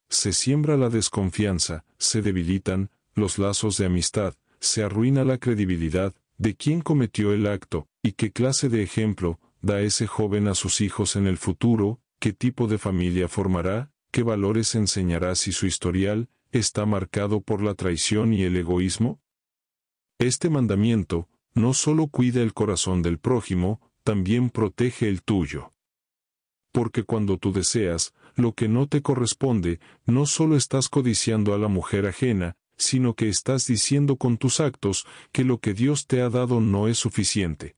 Se siembra la desconfianza, se debilitan los lazos de amistad, se arruina la credibilidad de quien cometió el acto. ¿Y qué clase de ejemplo da ese joven a sus hijos en el futuro? ¿Qué tipo de familia formará? ¿Qué valores enseñará si su historial está marcado por la traición y el egoísmo? Este mandamiento no solo cuida el corazón del prójimo, también protege el tuyo. Porque cuando tú deseas lo que no te corresponde, no solo estás codiciando a la mujer ajena, sino que estás diciendo con tus actos que lo que Dios te ha dado no es suficiente.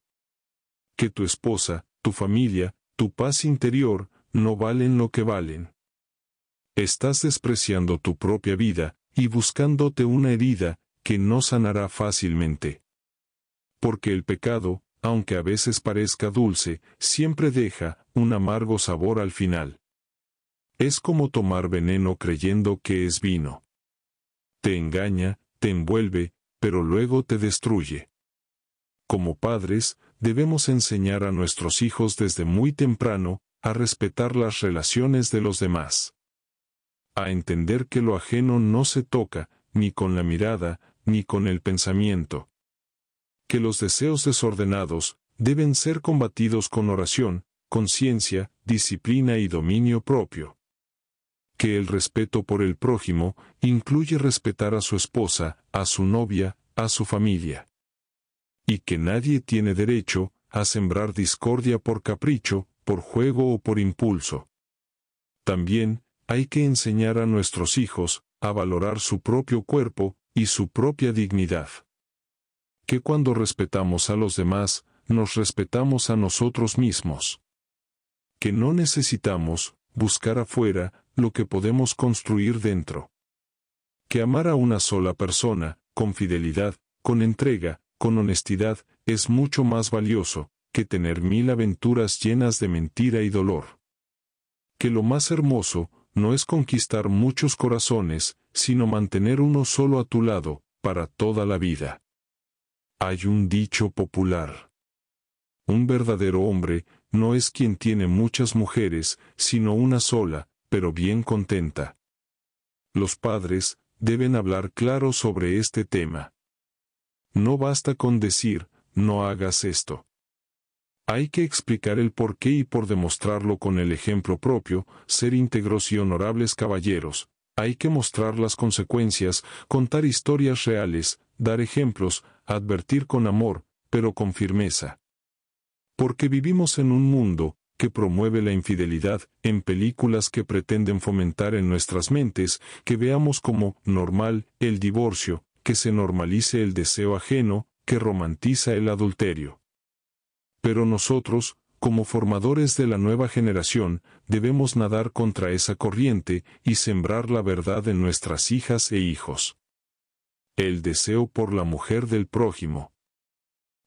Que tu esposa, tu familia, tu paz interior, no valen lo que valen. Estás despreciando tu propia vida y buscándote una herida que no sanará fácilmente. Porque el pecado, aunque a veces parezca dulce, siempre deja un amargo sabor al final. Es como tomar veneno creyendo que es vino. Te engaña, te envuelve, pero luego te destruye. Como padres, debemos enseñar a nuestros hijos desde muy temprano a respetar las relaciones de los demás. A entender que lo ajeno no se toca, ni con la mirada, ni con el pensamiento. Que los deseos desordenados deben ser combatidos con oración, conciencia, disciplina y dominio propio. Que el respeto por el prójimo incluye respetar a su esposa, a su novia, a su familia. Y que nadie tiene derecho a sembrar discordia por capricho, por juego o por impulso. También hay que enseñar a nuestros hijos a valorar su propio cuerpo y su propia dignidad. Que cuando respetamos a los demás, nos respetamos a nosotros mismos. Que no necesitamos buscar afuera lo que podemos construir dentro. Que amar a una sola persona, con fidelidad, con entrega, con honestidad, es mucho más valioso que tener 1000 aventuras llenas de mentira y dolor. Que lo más hermoso no es conquistar muchos corazones, sino mantener uno solo a tu lado, para toda la vida. Hay un dicho popular: un verdadero hombre no es quien tiene muchas mujeres, sino una sola, pero bien contenta. Los padres deben hablar claro sobre este tema. No basta con decir, no hagas esto. Hay que explicar el porqué y por demostrarlo con el ejemplo propio, ser íntegros y honorables caballeros. Hay que mostrar las consecuencias, contar historias reales, dar ejemplos, advertir con amor, pero con firmeza. Porque vivimos en un mundo que promueve la infidelidad, en películas que pretenden fomentar en nuestras mentes que veamos como normal el divorcio, que se normalice el deseo ajeno, que romantiza el adulterio. Pero nosotros, como formadores de la nueva generación, debemos nadar contra esa corriente y sembrar la verdad en nuestras hijas e hijos. El deseo por la mujer del prójimo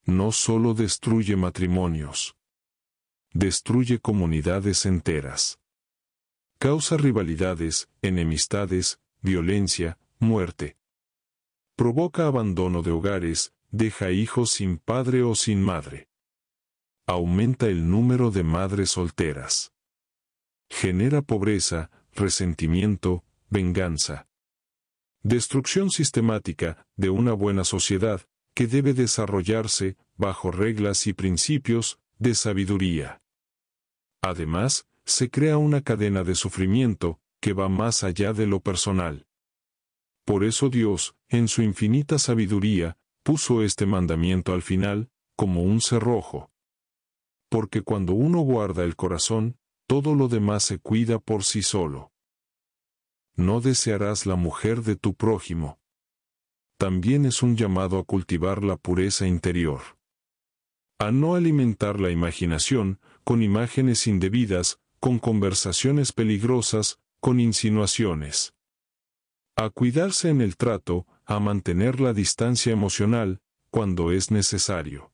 no solo destruye matrimonios, destruye comunidades enteras. Causa rivalidades, enemistades, violencia, muerte. Provoca abandono de hogares, deja hijos sin padre o sin madre. Aumenta el número de madres solteras. Genera pobreza, resentimiento, venganza. Destrucción sistemática de una buena sociedad que debe desarrollarse bajo reglas y principios de sabiduría. Además, se crea una cadena de sufrimiento que va más allá de lo personal. Por eso Dios, en su infinita sabiduría, puso este mandamiento al final, como un cerrojo. Porque cuando uno guarda el corazón, todo lo demás se cuida por sí solo. No desearás la mujer de tu prójimo. También es un llamado a cultivar la pureza interior. A no alimentar la imaginación con imágenes indebidas, con conversaciones peligrosas, con insinuaciones. A cuidarse en el trato, a mantener la distancia emocional, cuando es necesario.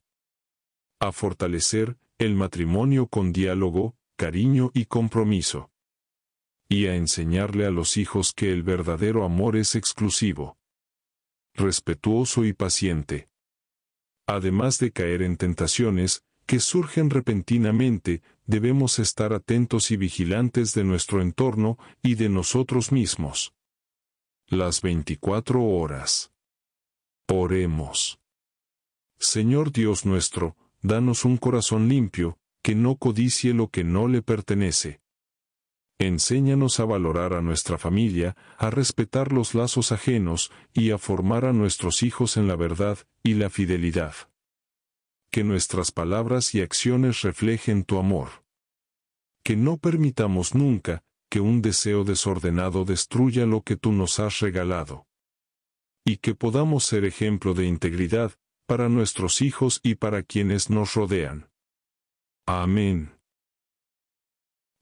A fortalecer el matrimonio con diálogo, cariño y compromiso. Y a enseñarle a los hijos que el verdadero amor es exclusivo, respetuoso y paciente. Además de caer en tentaciones que surgen repentinamente, debemos estar atentos y vigilantes de nuestro entorno y de nosotros mismos. Las 24 horas. Oremos. Señor Dios nuestro, danos un corazón limpio, que no codicie lo que no le pertenece. Enséñanos a valorar a nuestra familia, a respetar los lazos ajenos y a formar a nuestros hijos en la verdad y la fidelidad. Que nuestras palabras y acciones reflejen tu amor. Que no permitamos nunca que un deseo desordenado destruya lo que tú nos has regalado. Y que podamos ser ejemplo de integridad para nuestros hijos y para quienes nos rodean. Amén.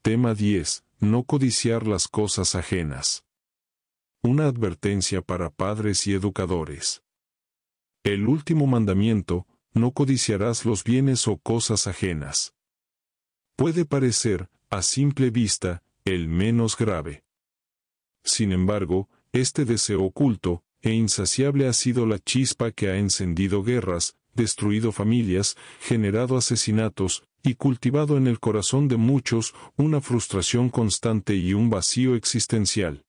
Tema 10. No codiciar las cosas ajenas. Una advertencia para padres y educadores. El último mandamiento: no codiciarás los bienes o cosas ajenas. Puede parecer, a simple vista, el menos grave. Sin embargo, este deseo oculto e insaciable ha sido la chispa que ha encendido guerras, destruido familias, generado asesinatos, y cultivado en el corazón de muchos una frustración constante y un vacío existencial.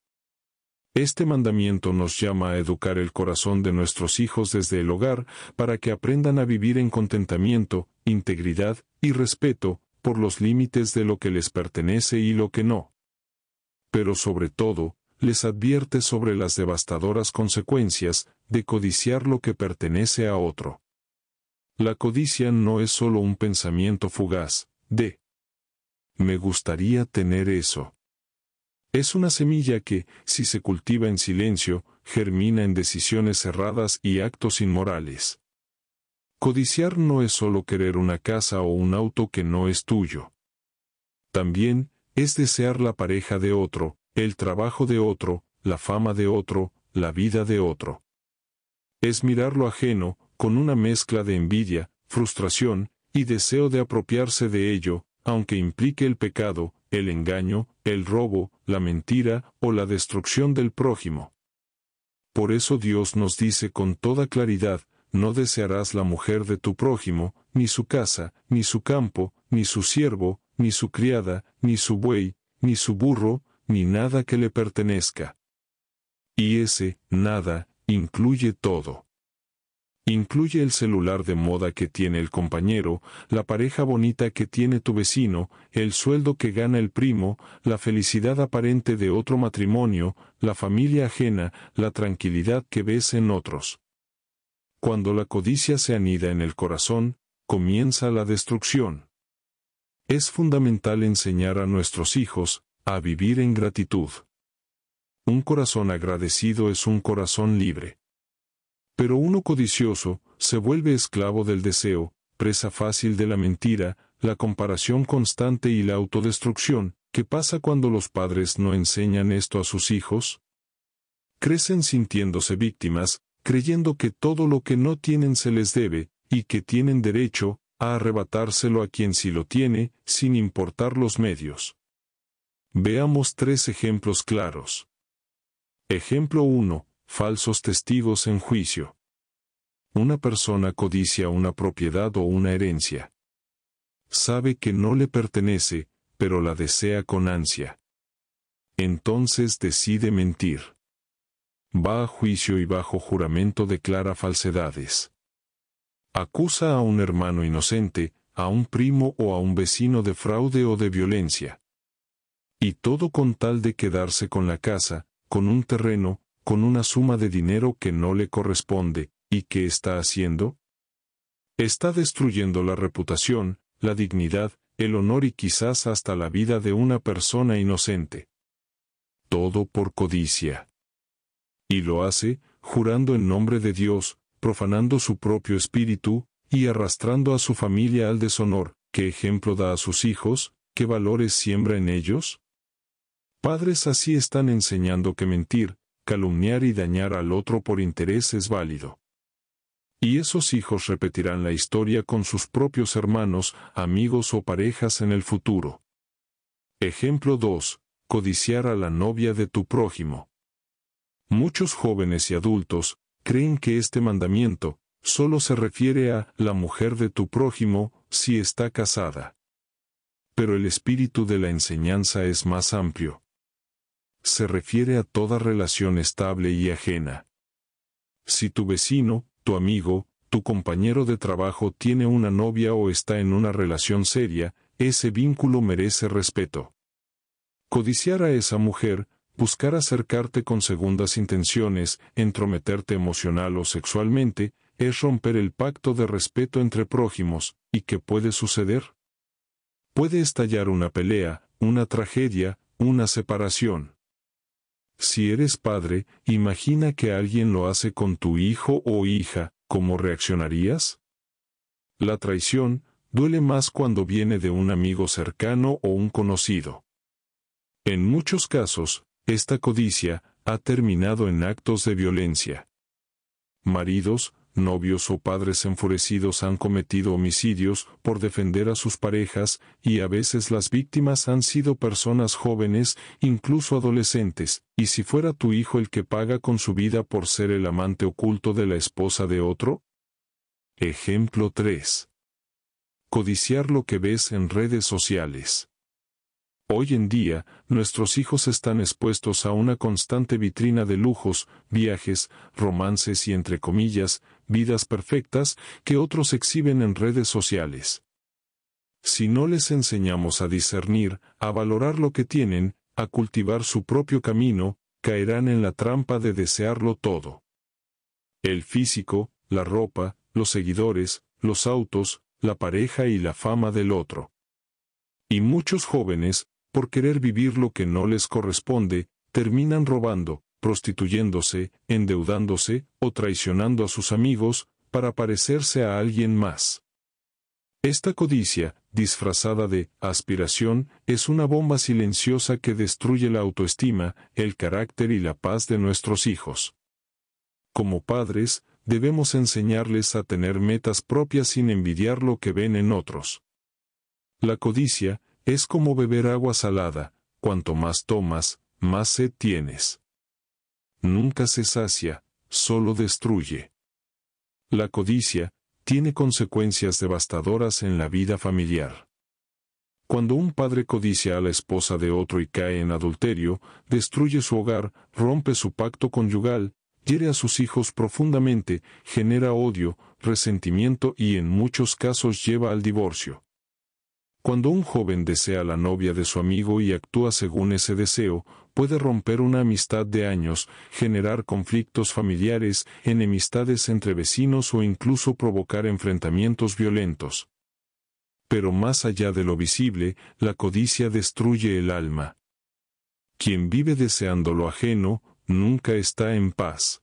Este mandamiento nos llama a educar el corazón de nuestros hijos desde el hogar, para que aprendan a vivir en contentamiento, integridad y respeto por los límites de lo que les pertenece y lo que no. Pero sobre todo, les advierte sobre las devastadoras consecuencias de codiciar lo que pertenece a otro. La codicia no es solo un pensamiento fugaz, de «me gustaría tener eso». Es una semilla que, si se cultiva en silencio, germina en decisiones erradas y actos inmorales. Codiciar no es solo querer una casa o un auto que no es tuyo. También es desear la pareja de otro, el trabajo de otro, la fama de otro, la vida de otro. Es mirar lo ajeno, con una mezcla de envidia, frustración y deseo de apropiarse de ello, aunque implique el pecado, el engaño, el robo, la mentira o la destrucción del prójimo. Por eso Dios nos dice con toda claridad: no desearás la mujer de tu prójimo, ni su casa, ni su campo, ni su siervo, ni su criada, ni su buey, ni su burro, ni nada que le pertenezca. Y ese nada incluye todo. Incluye el celular de moda que tiene el compañero, la pareja bonita que tiene tu vecino, el sueldo que gana el primo, la felicidad aparente de otro matrimonio, la familia ajena, la tranquilidad que ves en otros. Cuando la codicia se anida en el corazón, comienza la destrucción. Es fundamental enseñar a nuestros hijos a vivir en gratitud. Un corazón agradecido es un corazón libre. Pero uno codicioso se vuelve esclavo del deseo, presa fácil de la mentira, la comparación constante y la autodestrucción. ¿Qué pasa cuando los padres no enseñan esto a sus hijos? Crecen sintiéndose víctimas, creyendo que todo lo que no tienen se les debe, y que tienen derecho a arrebatárselo a quien sí lo tiene, sin importar los medios. Veamos 3 ejemplos claros. Ejemplo 1. Falsos testigos en juicio. Una persona codicia una propiedad o una herencia. Sabe que no le pertenece, pero la desea con ansia. Entonces decide mentir. Va a juicio y bajo juramento declara falsedades. Acusa a un hermano inocente, a un primo o a un vecino de fraude o de violencia. Y todo con tal de quedarse con la casa, con un terreno, con una suma de dinero que no le corresponde. ¿Y qué está haciendo? Está destruyendo la reputación, la dignidad, el honor y quizás hasta la vida de una persona inocente. Todo por codicia. Y lo hace, jurando en nombre de Dios, profanando su propio espíritu, y arrastrando a su familia al deshonor. ¿Qué ejemplo da a sus hijos? ¿Qué valores siembra en ellos? Padres así están enseñando que mentir, calumniar y dañar al otro por interés es válido. Y esos hijos repetirán la historia con sus propios hermanos, amigos o parejas en el futuro. Ejemplo 2. Codiciar a la novia de tu prójimo. Muchos jóvenes y adultos creen que este mandamiento solo se refiere a la mujer de tu prójimo si está casada. Pero el espíritu de la enseñanza es más amplio. Se refiere a toda relación estable y ajena. Si tu vecino, tu amigo, tu compañero de trabajo tiene una novia o está en una relación seria, ese vínculo merece respeto. Codiciar a esa mujer, buscar acercarte con segundas intenciones, entrometerte emocional o sexualmente, es romper el pacto de respeto entre prójimos. ¿Y qué puede suceder? Puede estallar una pelea, una tragedia, una separación. Si eres padre, imagina que alguien lo hace con tu hijo o hija, ¿cómo reaccionarías? La traición duele más cuando viene de un amigo cercano o un conocido. En muchos casos, esta codicia ha terminado en actos de violencia. Maridos, novios o padres enfurecidos han cometido homicidios por defender a sus parejas, y a veces las víctimas han sido personas jóvenes, incluso adolescentes. ¿Y si fuera tu hijo el que paga con su vida por ser el amante oculto de la esposa de otro? Ejemplo 3. Codiciar lo que ves en redes sociales. Hoy en día, nuestros hijos están expuestos a una constante vitrina de lujos, viajes, romances y entre comillas, vidas perfectas que otros exhiben en redes sociales. Si no les enseñamos a discernir, a valorar lo que tienen, a cultivar su propio camino, caerán en la trampa de desearlo todo. El físico, la ropa, los seguidores, los autos, la pareja y la fama del otro. Y muchos jóvenes, por querer vivir lo que no les corresponde, terminan robando, prostituyéndose, endeudándose o traicionando a sus amigos para parecerse a alguien más. Esta codicia, disfrazada de aspiración, es una bomba silenciosa que destruye la autoestima, el carácter y la paz de nuestros hijos. Como padres, debemos enseñarles a tener metas propias sin envidiar lo que ven en otros. La codicia es como beber agua salada: cuanto más tomas, más sed tienes. nunca se sacia, solo destruye. La codicia tiene consecuencias devastadoras en la vida familiar. Cuando un padre codicia a la esposa de otro y cae en adulterio, destruye su hogar, rompe su pacto conyugal, hiere a sus hijos profundamente, genera odio, resentimiento y en muchos casos lleva al divorcio. Cuando un joven desea a la novia de su amigo y actúa según ese deseo, puede romper una amistad de años, generar conflictos familiares, enemistades entre vecinos o incluso provocar enfrentamientos violentos. Pero más allá de lo visible, la codicia destruye el alma. Quien vive deseando lo ajeno, nunca está en paz.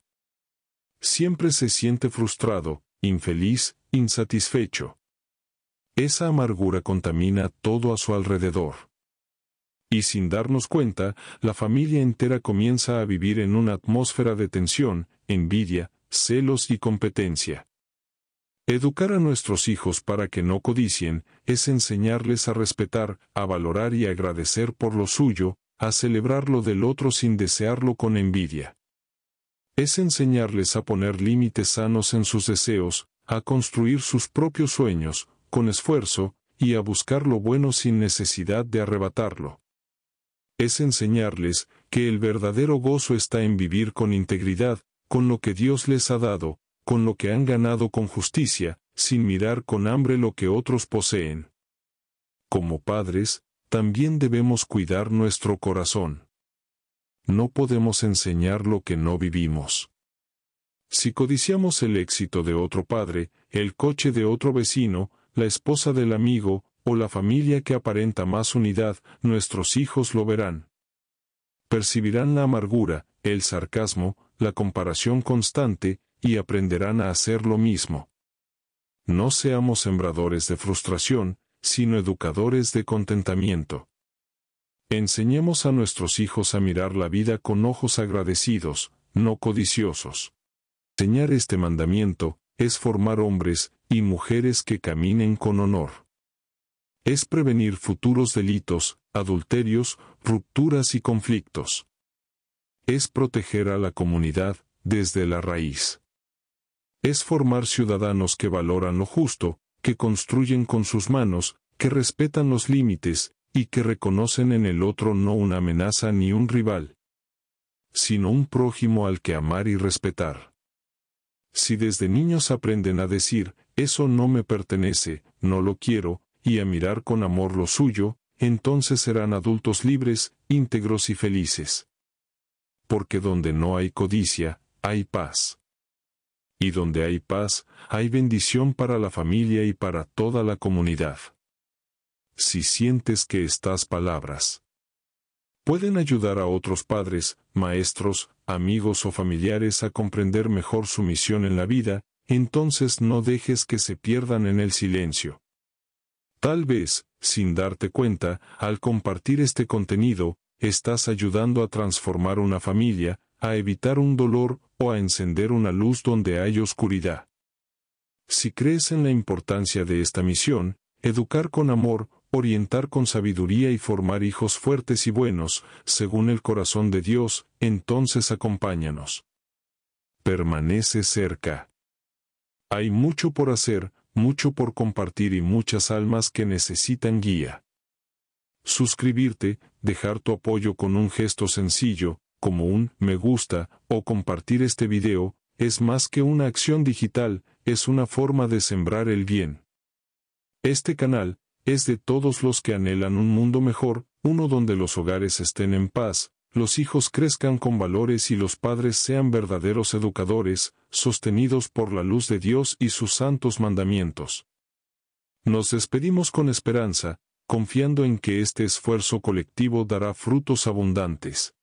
Siempre se siente frustrado, infeliz, insatisfecho. Esa amargura contamina todo a su alrededor. Y sin darnos cuenta, la familia entera comienza a vivir en una atmósfera de tensión, envidia, celos y competencia. Educar a nuestros hijos para que no codicien es enseñarles a respetar, a valorar y agradecer por lo suyo, a celebrar lo del otro sin desearlo con envidia. Es enseñarles a poner límites sanos en sus deseos, a construir sus propios sueños, con esfuerzo, y a buscar lo bueno sin necesidad de arrebatarlo. Es enseñarles que el verdadero gozo está en vivir con integridad, con lo que Dios les ha dado, con lo que han ganado con justicia, sin mirar con hambre lo que otros poseen. Como padres, también debemos cuidar nuestro corazón. No podemos enseñar lo que no vivimos. Si codiciamos el éxito de otro padre, el coche de otro vecino, la esposa del amigo, o la familia que aparenta más unidad, nuestros hijos lo verán. Percibirán la amargura, el sarcasmo, la comparación constante, y aprenderán a hacer lo mismo. No seamos sembradores de frustración, sino educadores de contentamiento. Enseñemos a nuestros hijos a mirar la vida con ojos agradecidos, no codiciosos. Enseñar este mandamiento es formar hombres y mujeres que caminen con honor. Es prevenir futuros delitos, adulterios, rupturas y conflictos. Es proteger a la comunidad desde la raíz. Es formar ciudadanos que valoran lo justo, que construyen con sus manos, que respetan los límites, y que reconocen en el otro no una amenaza ni un rival, sino un prójimo al que amar y respetar. Si desde niños aprenden a decir, eso no me pertenece, no lo quiero, y a mirar con amor lo suyo, entonces serán adultos libres, íntegros y felices. Porque donde no hay codicia, hay paz. Y donde hay paz, hay bendición para la familia y para toda la comunidad. Si sientes que estas palabras pueden ayudar a otros padres, maestros, amigos o familiares a comprender mejor su misión en la vida, entonces no dejes que se pierdan en el silencio. Tal vez, sin darte cuenta, al compartir este contenido, estás ayudando a transformar una familia, a evitar un dolor o a encender una luz donde hay oscuridad. Si crees en la importancia de esta misión, educar con amor, orientar con sabiduría y formar hijos fuertes y buenos, según el corazón de Dios, entonces acompáñanos. Permanece cerca. Hay mucho por hacer, mucho por compartir y muchas almas que necesitan guía. Suscribirte, dejar tu apoyo con un gesto sencillo, como un me gusta, o compartir este video, es más que una acción digital, es una forma de sembrar el bien. Este canal es de todos los que anhelan un mundo mejor, uno donde los hogares estén en paz, los hijos crezcan con valores y los padres sean verdaderos educadores, sostenidos por la luz de Dios y sus santos mandamientos. Nos despedimos con esperanza, confiando en que este esfuerzo colectivo dará frutos abundantes.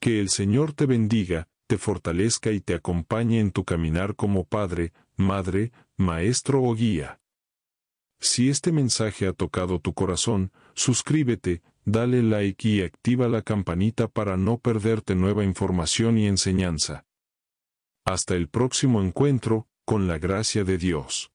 Que el Señor te bendiga, te fortalezca y te acompañe en tu caminar como padre, madre, maestro o guía. Si este mensaje ha tocado tu corazón, suscríbete, dale like y activa la campanita para no perderte nueva información y enseñanza. Hasta el próximo encuentro, con la gracia de Dios.